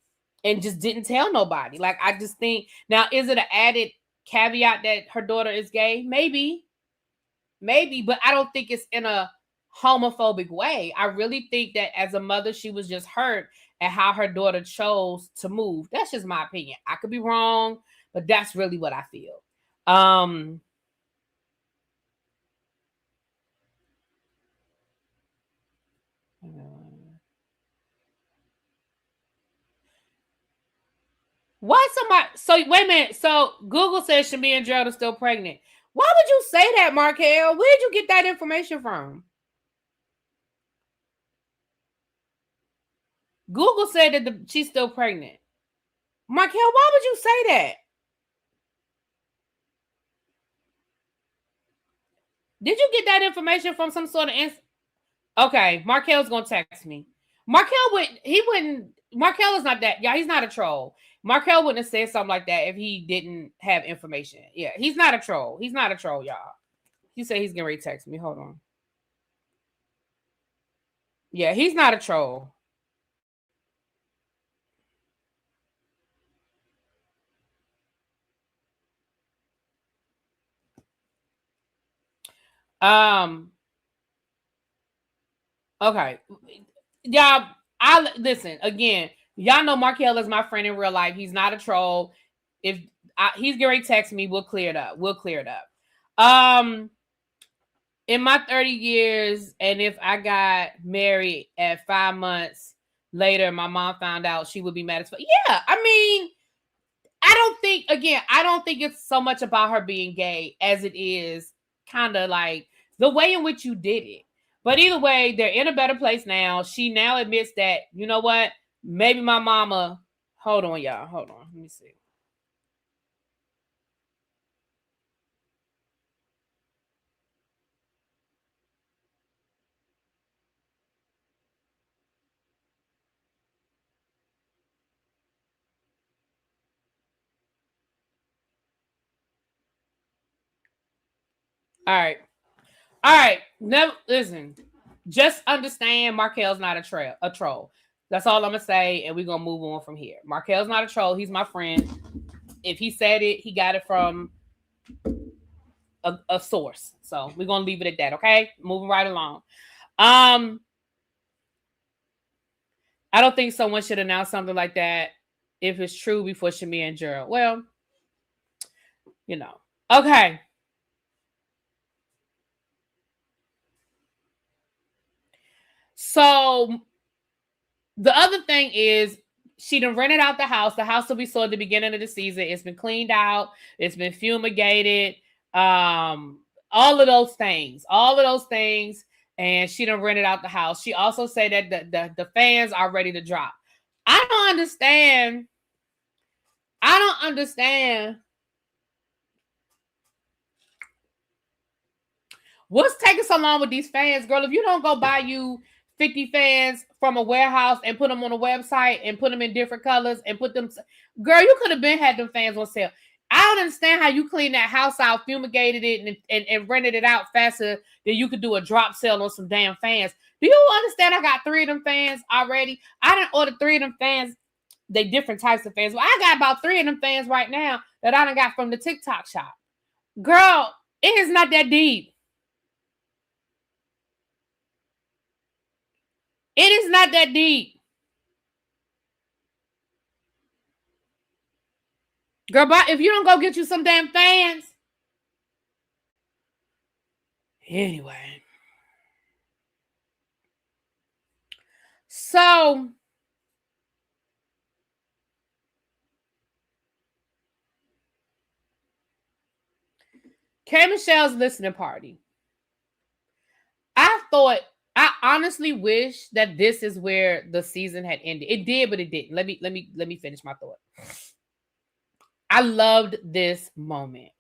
and just didn't tell nobody. Like, I just think, now, is it an added caveat that her daughter is gay? Maybe, but I don't think it's in a homophobic way. I really think that as a mother, she was just hurt at how her daughter chose to move. That's just my opinion. I could be wrong, but that's really what I feel. Why somebody? So wait a minute. So Google says Shamia and Gerald are still pregnant. Why would you say that, Markel? Where'd you get that information from? Google said that she's still pregnant. Markel, why would you say that? Did you get that information from some sort of Okay, Markel's gonna text me. Markel is not that. Yeah, he's not a troll. Markel wouldn't have said something like that if he didn't have information. Yeah, he's not a troll. He's not a troll, y'all. He said he's gonna re-text me. Hold on. Yeah, he's not a troll. Okay. Y'all, I listen again. Y'all know Markel is my friend in real life. He's not a troll. If he's going to text me, we'll clear it up. In my 30 years, and if I got married at 5 months later, my mom found out, she would be mad as fuck. Yeah, I mean, I don't think it's so much about her being gay as it is kind of like the way in which you did it. But either way, they're in a better place now. She now admits that, you know what? Maybe my mama. Hold on, y'all. Hold on. Let me see. All right. All right. Never listen. Just understand Markel's not a troll. That's all I'm gonna say, and we're gonna move on from here. Markel's not a troll. He's my friend. If he said it, he got it from a source. So we're gonna leave it at that, okay? Moving right along. I don't think someone should announce something like that if it's true before Shamia and Gerald. Well, Okay. So the other thing is she done rented out the house. The house that we saw at the beginning of the season. It's been cleaned out. It's been fumigated. All of those things. And she done rented out the house. She also said that the fans are ready to drop. I don't understand. What's taking so long with these fans, girl? If you don't go buy you 50 fans from a warehouse and put them on a website and put them in different colors and put them, girl, you could have been had them fans on sale. I don't understand how you clean that house out, fumigated it, and rented it out faster than you could do a drop sale on some damn fans. Do you understand? I got 3 of them fans already. I done ordered 3 of them fans. They different types of fans. Well, I got about 3 of them fans right now that I done got from the TikTok shop. Girl, it is not that deep. It is not that deep. Girl, but if you don't go get you some damn fans. Anyway. So K. Michelle's listening party. I honestly wish that this is where the season had ended. It did, but it didn't. Let me finish my thought. I loved this moment.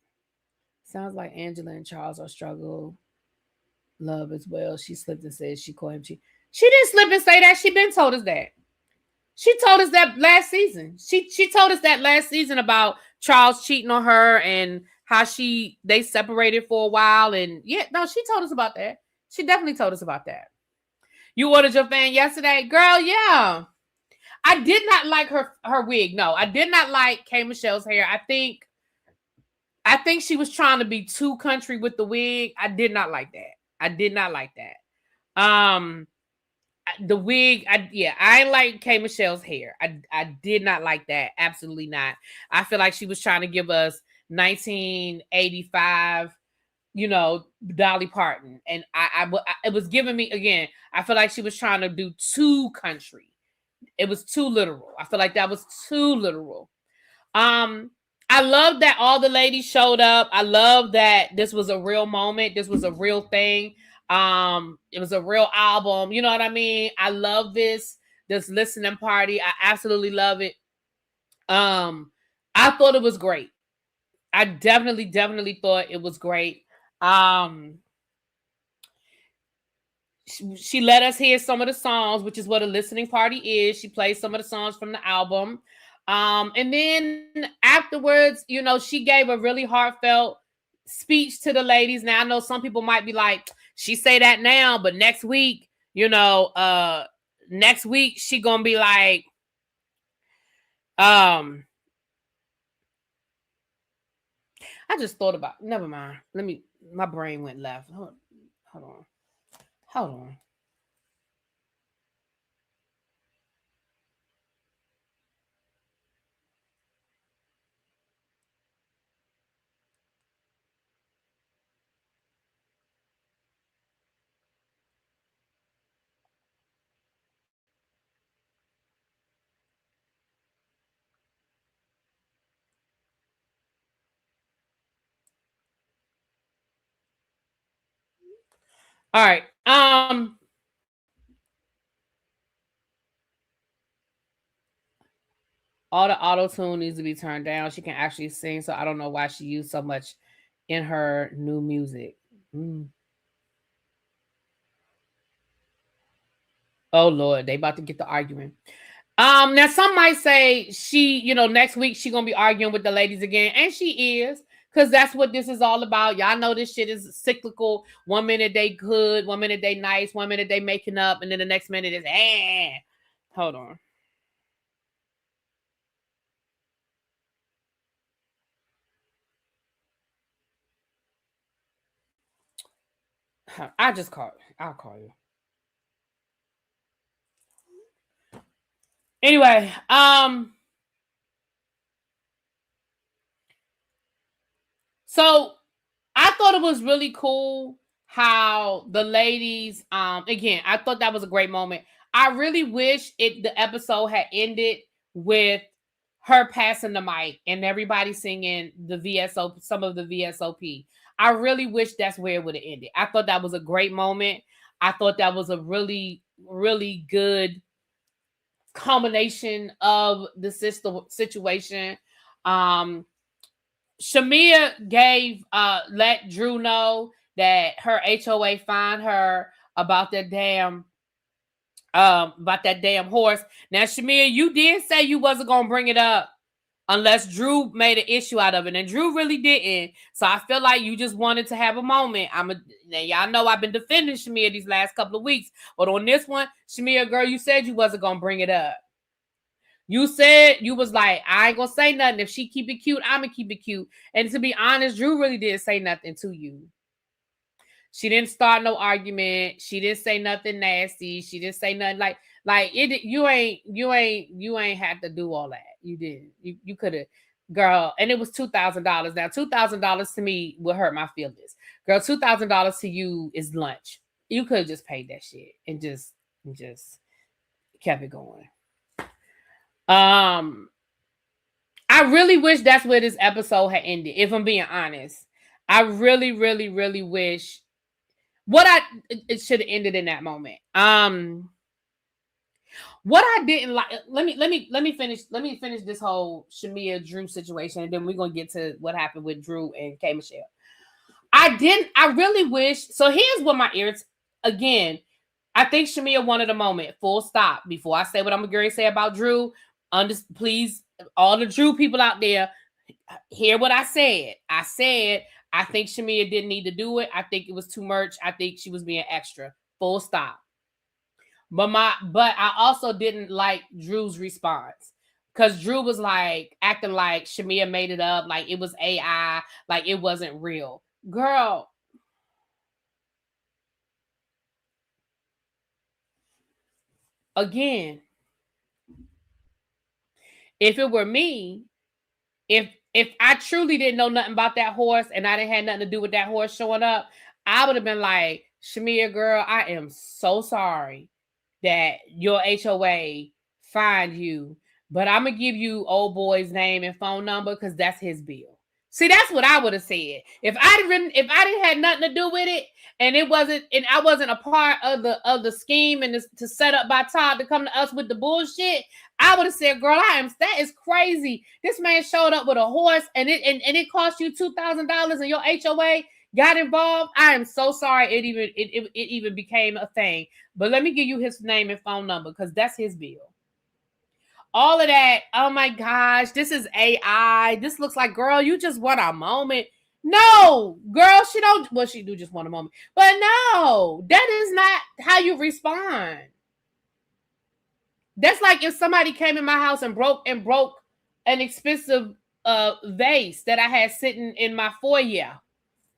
Sounds like Angela and Charles are struggle love as well. She slipped and said she called him cheat. She didn't slip and say that. She been told us that. She told us that last season. She told us that last season about Charles cheating on her and how they separated for a while. And yeah, no, she told us about that. She definitely told us about that. You ordered your fan yesterday? Girl, yeah. I did not like her wig. No, I did not like K. Michelle's hair. I think she was trying to be too country with the wig. I did not like that. The wig, I ain't like K. Michelle's hair. I did not like that. Absolutely not. I feel like she was trying to give us 1985, Dolly Parton, and it was giving me again. I feel like she was trying to do too country. It was too literal. I feel like that was too literal. I love that all the ladies showed up. I love that this was a real moment. This was a real thing. It was a real album. You know what I mean? I love this listening party. I absolutely love it. I thought it was great. I definitely thought it was great. She let us hear some of the songs, which is what a listening party is. She played some of the songs from the album. And then afterwards, she gave a really heartfelt speech to the ladies. Now I know some people might be like, she say that now, but next week, she gonna be like, I just thought about, never mind. My brain went left. Hold on. All right. All the auto-tune needs to be turned down. She can actually sing, so I don't know why she used so much in her new music. Oh Lord, they about to get to arguing. Now some might say she, next week she gonna be arguing with the ladies again, and she is, because that's what this is all about. Y'all know this shit is cyclical. 1 minute they good, 1 minute they nice, 1 minute they making up, and then the next minute is Hold on. I'll call you. Anyway, so I thought it was really cool how the ladies, again, I thought that was a great moment. I really wish the episode had ended with her passing the mic and everybody singing the VSO, some of the VSOP. I really wish that's where it would have ended. I thought that was a great moment. I thought that was a really, really good combination of the situation. Shamia gave let Drew know that her HOA fined her about that damn horse. Now, Shamia, you did say you wasn't gonna bring it up unless Drew made an issue out of it, and Drew really didn't. So I feel like you just wanted to have a moment. Now y'all know I've been defending Shamia these last couple of weeks, but on this one, Shamia, girl, you said you wasn't gonna bring it up. You said you was like, I ain't gonna say nothing. If she keep it cute, I'm gonna keep it cute. And to be honest, Drew really didn't say nothing to you. She didn't start no argument. She didn't say nothing nasty. She didn't say nothing like it. You ain't had to do all that. You didn't. You could have, girl. And it was $2,000. Now $2,000 to me would hurt my feelings. Girl, $2,000 to you is lunch. You could have just paid that shit and just kept it going. I really wish that's where this episode had ended. If I'm being honest, I really, really, really wish it should have ended in that moment. What I didn't like. Let me finish this whole Shamia Drew situation, and then we're gonna get to what happened with Drew and K Michelle. I really wish. So here's what my ears again. I think Shamia wanted a moment. Full stop. Before I say what I'm going to say about Drew, please, all the Drew people out there, hear what I said. I said I think Shamia didn't need to do it. I think it was too much. I think she was being extra. Full stop. But I also didn't like Drew's response. Because Drew was like acting like Shamia made it up, like it was AI, like it wasn't real. Girl, again, if it were me, if I truly didn't know nothing about that horse and I didn't have nothing to do with that horse showing up, I would have been like, Shamia, girl, I am so sorry that your HOA fined you, but I'm gonna give you old boy's name and phone number because that's his bill. See, that's what I would have said. If I didn't have nothing to do with it, and I wasn't a part of the scheme and to set up by Todd to come to us with the bullshit, I would have said, "Girl, that is crazy. This man showed up with a horse, and it cost you $2,000, and your HOA got involved. I am so sorry it even became a thing. But let me give you his name and phone number because that's his bill." All of that, oh my gosh, this is AI. This looks like, girl, you just want a moment. No, girl, she do just want a moment. But no, that is not how you respond. That's like if somebody came in my house and broke an expensive vase that I had sitting in my foyer.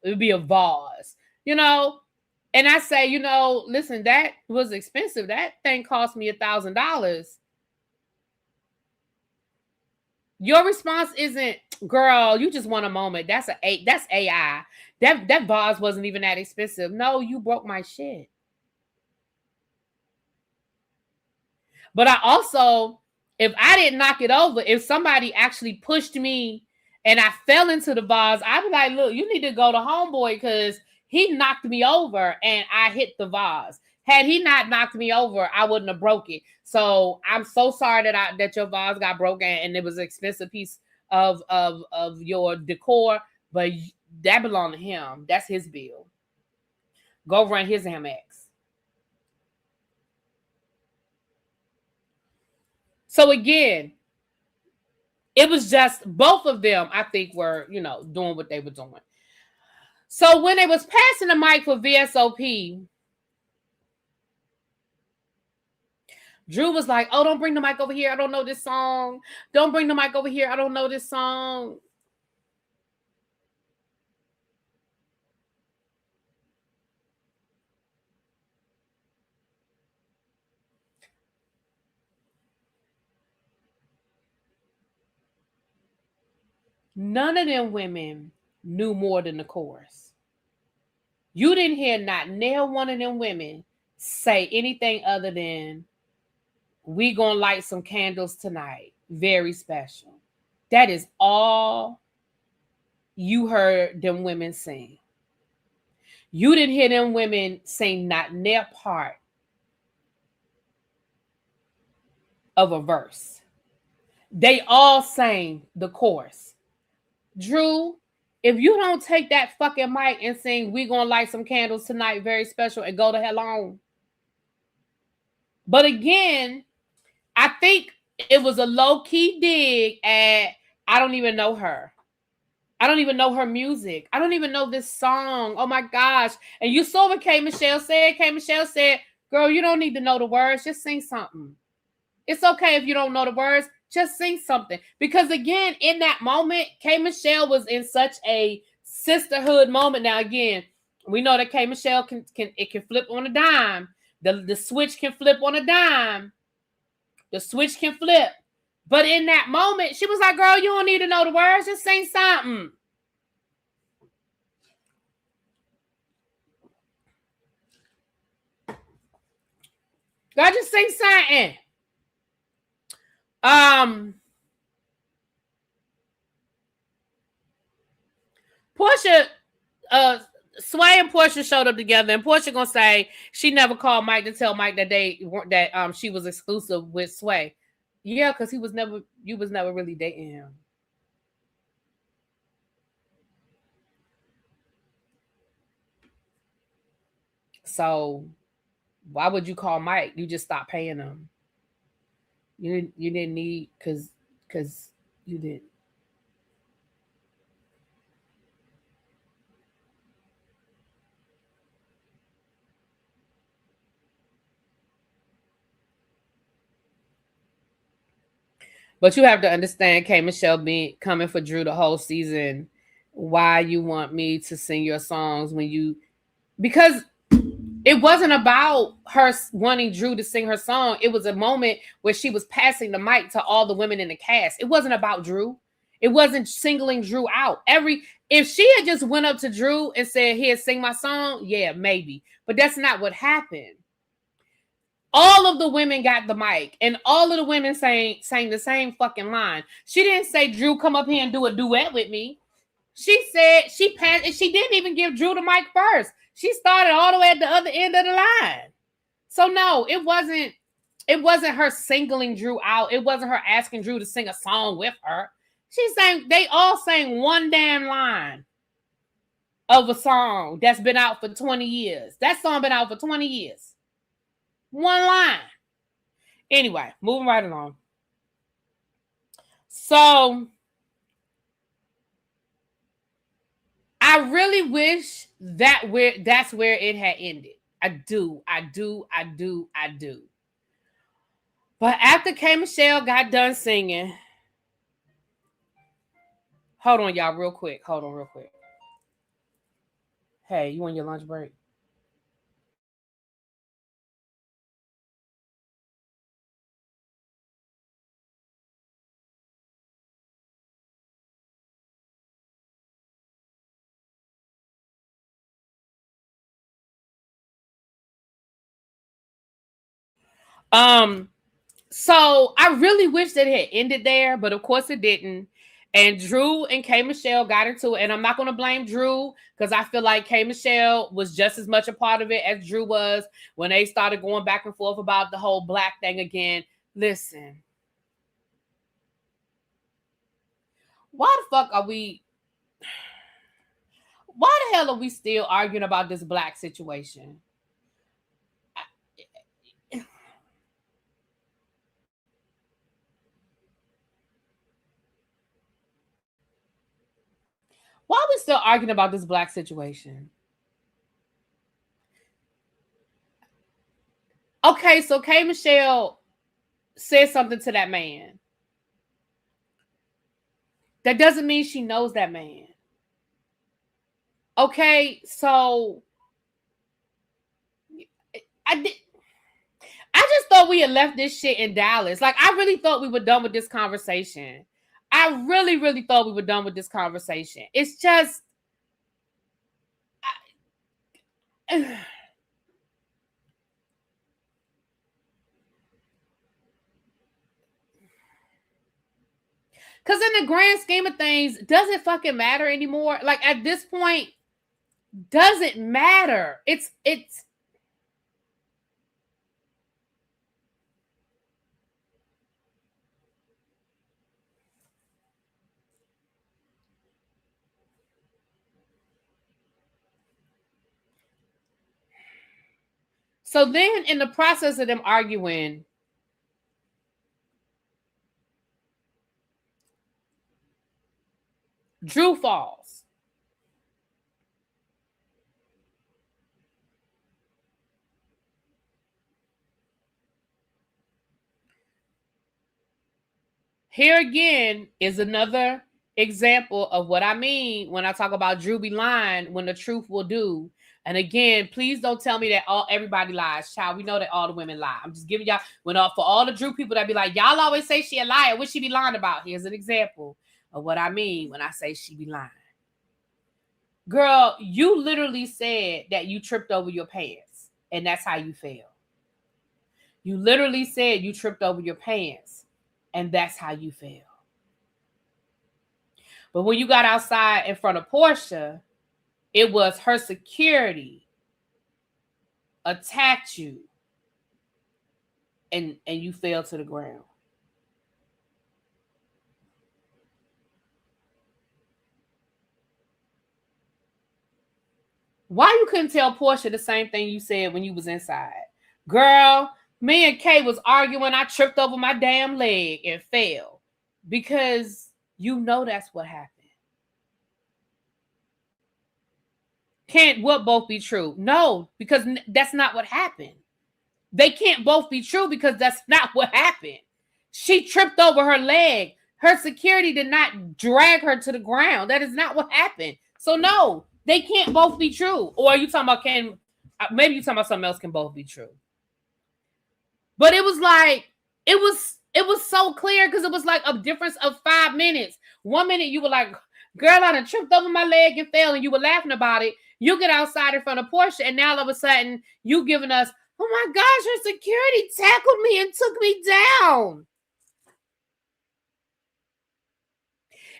It would be a vase, and I say, listen, that was expensive. That thing cost me $1,000. Your response isn't, girl, you just want a moment. That's AI. That vase wasn't even that expensive. No, you broke my shit. But I also, if I didn't knock it over, if somebody actually pushed me and I fell into the vase, I'd be like, look, you need to go to homeboy because he knocked me over and I hit the vase. Had he not knocked me over, I wouldn't have broke it. So I'm so sorry that your vase got broken and it was an expensive piece of your decor, but that belonged to him. That's his bill. Go run his Amex. So again, it was just both of them, I think, were, doing what they were doing. So when they was passing the mic for VSOP, Drew was like, oh, don't bring the mic over here. I don't know this song. Don't bring the mic over here. I don't know this song. None of them women knew more than the chorus. You didn't hear not nail one of them women say anything other than, we gonna light some candles tonight. Very special. That is all you heard them women sing. You didn't hear them women sing not their part of a verse. They all sang the chorus. Drew, if you don't take that fucking mic and sing, we gonna light some candles tonight, very special, and go the hell on. But again, I think it was a low-key dig at, I don't even know her. I don't even know her music. I don't even know this song. Oh my gosh. And you saw what K. Michelle said. K. Michelle said, girl, you don't need to know the words. Just sing something. It's okay if you don't know the words. Just sing something. Because again, in that moment, K. Michelle was in such a sisterhood moment. Now, again, we know that K. Michelle can flip on a dime. The switch can flip on a dime. The switch can flip. But in that moment, she was like, girl, you don't need to know the words. Just sing something. Girl, just sing something. Portia, Sway and Portia showed up together, and Portia gonna say she never called Mike to tell Mike that she was exclusive with Sway. Yeah, because you was never really dating him. So why would you call Mike? You just stopped paying him. You didn't need, because you didn't. But you have to understand, K. Michelle being coming for Drew the whole season. Why you want me to sing your songs when you, because it wasn't about her wanting Drew to sing her song. It was a moment where she was passing the mic to all the women in the cast. It wasn't about Drew. It wasn't singling Drew out. If she had just went up to Drew and said, here, sing my song, yeah, maybe. But that's not what happened. All of the women got the mic, and all of the women sang the same fucking line. She didn't say, Drew, come up here and do a duet with me. She said she passed, and she didn't even give Drew the mic first. She started all the way at the other end of the line. So no, it wasn't her singling Drew out. It wasn't her asking Drew to sing a song with her. They all sang one damn line of a song that's been out for 20 years. That song been out for 20 years. One line. Anyway, moving right along. So I really wish that's where it had ended. I do. But after K. Michelle got done singing, hold on, y'all, real quick. Hey, you on your lunch break? So I really wish that it had ended there, but of course it didn't. And Drew and K. Michelle got into it. And I'm not going to blame Drew, because I feel like K. Michelle was just as much a part of it as Drew was when they started going back and forth about the whole black thing again. Listen, why the fuck are we? Why the hell are we still arguing about this black situation? Why are we still arguing about this black situation? Okay, so K. Michelle said something to that man. That doesn't mean she knows that man. Okay, so I just thought we had left this shit in Dallas. Like, I really thought we were done with this conversation. I really, really thought we were done with this conversation. It's just, Because in the grand scheme of things, does it fucking matter anymore? Like at this point, doesn't matter. It's so then in the process of them arguing, Drew falls. Here again is another example of what I mean when I talk about Drew be lying when the truth will do. And again, please don't tell me that everybody lies, child. We know that all the women lie. I'm just giving y'all for all the Drew people that be like, y'all always say she a liar. What she be lying about? Here's an example of what I mean when I say she be lying. Girl, you literally said that you tripped over your pants, and that's how you fell. You literally said you tripped over your pants, and that's how you fell. But when you got outside in front of Portia, it was her security attacked you, and you fell to the ground. Why you couldn't tell Portia the same thing you said when you was inside? Girl, me and Kay was arguing. I tripped over my damn leg and fell. Because you know that's what happened. Can't what both be true? No, because that's not what happened. They can't both be true because that's not what happened. She tripped over her leg. Her security did not drag her to the ground. That is not what happened. So no, they can't both be true. Or are you talking about maybe you're talking about something else can both be true. But it was like, it was so clear because it was like a difference of 5 minutes. 1 minute you were like, girl, I done tripped over my leg and fell, and you were laughing about it. You get outside in front of Portia, and now all of a sudden you giving us, oh my gosh, her security tackled me and took me down.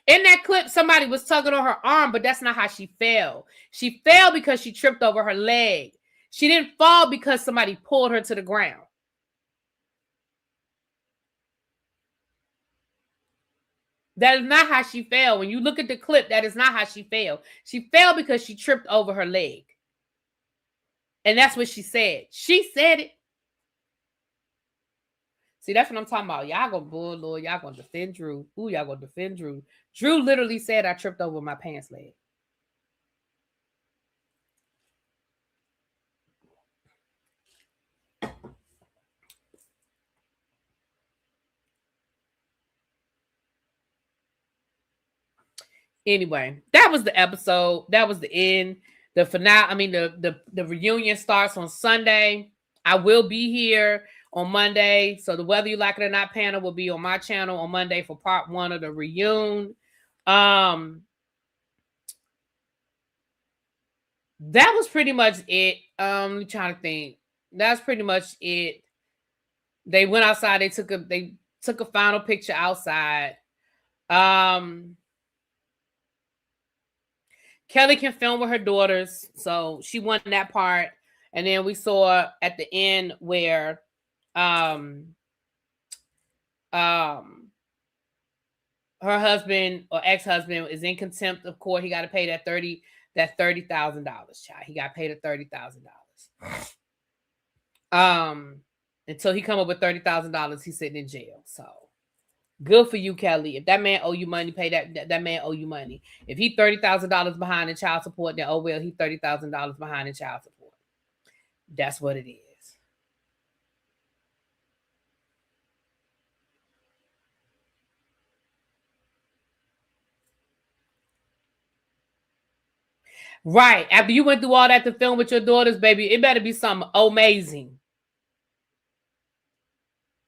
In that clip, somebody was tugging on her arm, but that's not how she fell. She fell because she tripped over her leg. She didn't fall because somebody pulled her to the ground. That is not how she fell. When you look at the clip, that is not how she fell. She fell because she tripped over her leg. And that's what she said. She said it. See, that's what I'm talking about. Y'all gonna bull, Lord. Y'all gonna defend Drew. Ooh, y'all gonna defend Drew. Drew literally said I tripped over my pants leg. Anyway, that was the episode. That was the end. The finale. I mean, the reunion starts on Sunday. I will be here on Monday. So the Whether You Like It or Not panel will be on my channel on Monday for part 1 of the reunion. That was pretty much it. I'm trying to think. That's pretty much it. They went outside. They took a final picture outside. Kelly can film with her daughters, so she won that part. And then we saw at the end where her husband or ex-husband is in contempt of court. He got to pay that $30,000, child. He got paid $30,000. Until he come up with $30,000, he's sitting in jail. So good for you, Kelly. If that man owe you money, pay that man owe you money. If he $30,000 behind in child support, then oh well, he $30,000 behind in child support. That's what it is. Right. After you went through all that to film with your daughters, baby, it better be something amazing.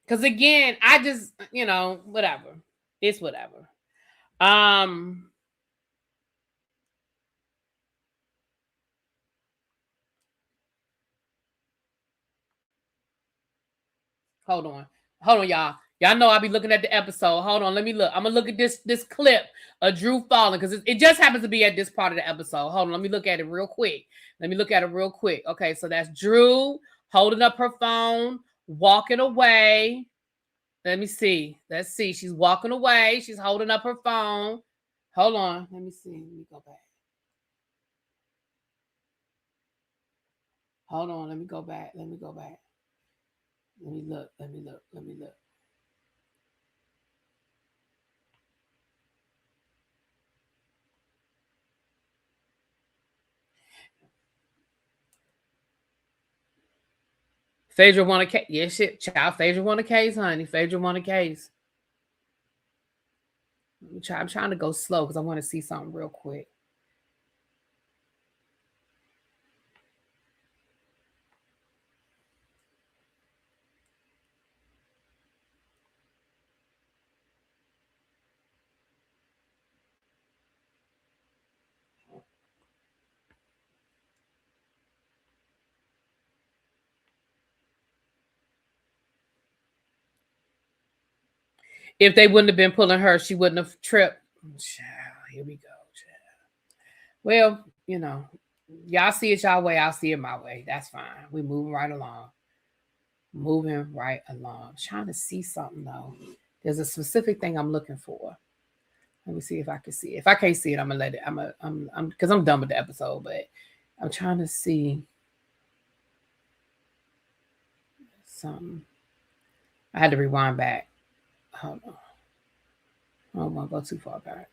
Because again, I just, whatever. It's whatever. Hold on, y'all. Y'all know I'll be looking at the episode. Hold on, let me look. I'm gonna look at this clip of Drew falling because it just happens to be at this part of the episode. Hold on, let me look at it real quick. Okay, so that's Drew holding up her phone, walking away. Let me see. Let's see. She's walking away. She's holding up her phone. Hold on. Let me see. Let me go back. Hold on. Let me go back. Let me look. Phaedra won a case. Yeah, shit. Child, Phaedra won a case, honey. Phaedra won a case. I'm trying to go slow because I want to see something real quick. If they wouldn't have been pulling her, she wouldn't have tripped. Child, here we go. Child. Well, you know, y'all see it y'all way, I'll see it my way. That's fine. We're moving right along. I'm trying to see something though. There's a specific thing I'm looking for. Let me see if I can see it. If I can't see it, I'm gonna let it. I'm because I'm done with the episode, but I'm trying to see something. I had to rewind back. Hold on. I don't want to go too far back.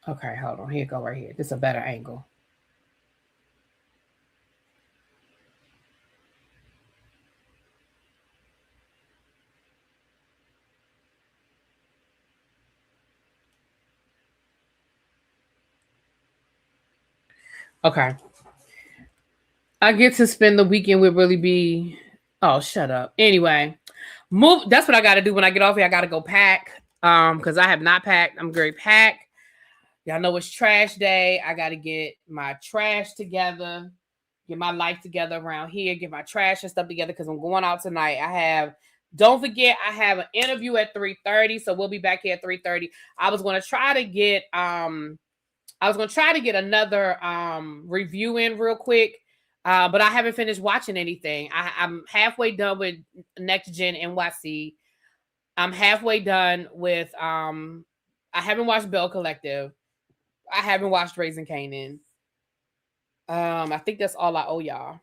Okay, hold on. Here you go right here. This is a better angle. Okay. I get to spend the weekend with Really Be. Oh, shut up. Anyway, move. That's what I got to do when I get off here. I got to go pack. Because I have not packed. I'm very packed. Y'all know it's trash day. I got to get my trash together, get my life together around here, get my trash and stuff together because I'm going out tonight. Don't forget, I have an interview at 3:30, so we'll be back here at 3:30. I was going to try to get another review in real quick, but I haven't finished watching anything. I'm halfway done with Next Gen NYC. I'm halfway done with I haven't watched Bell Collective. I haven't watched Raising Kanan. I think that's all I owe y'all.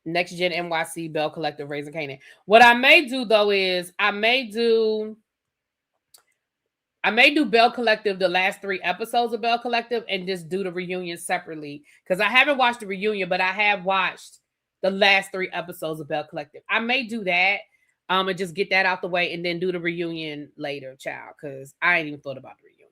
Next Gen NYC, Bell Collective, Raising Kanan. What I may do though is I may do Bell Collective, the last 3 episodes of Bell Collective, and just do the reunion separately. Because I haven't watched the reunion, but I have watched the last 3 episodes of Bell Collective. I may do that. And just get that out the way and then do the reunion later, child. Because I ain't even thought about the reunion.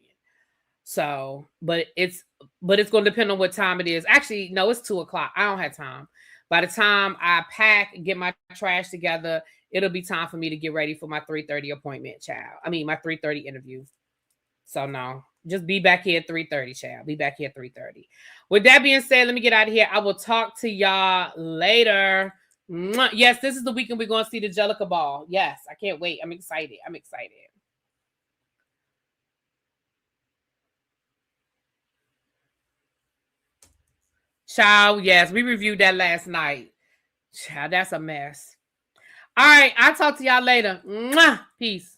So, but it's going to depend on what time it is. Actually, no, it's 2:00. I don't have time. By the time I pack and get my trash together, it'll be time for me to get ready for my 3:30 appointment, child. I mean, my 3:30 interview. So no, just be back here at 3:30, child. Be back here at 3:30. With that being said, let me get out of here. I will talk to y'all later. Yes, this is the weekend we're going to see the Jellica Ball. Yes, I can't wait. I'm excited. Child, yes, we reviewed that last night. Child, that's a mess. All right, I'll talk to y'all later. Peace.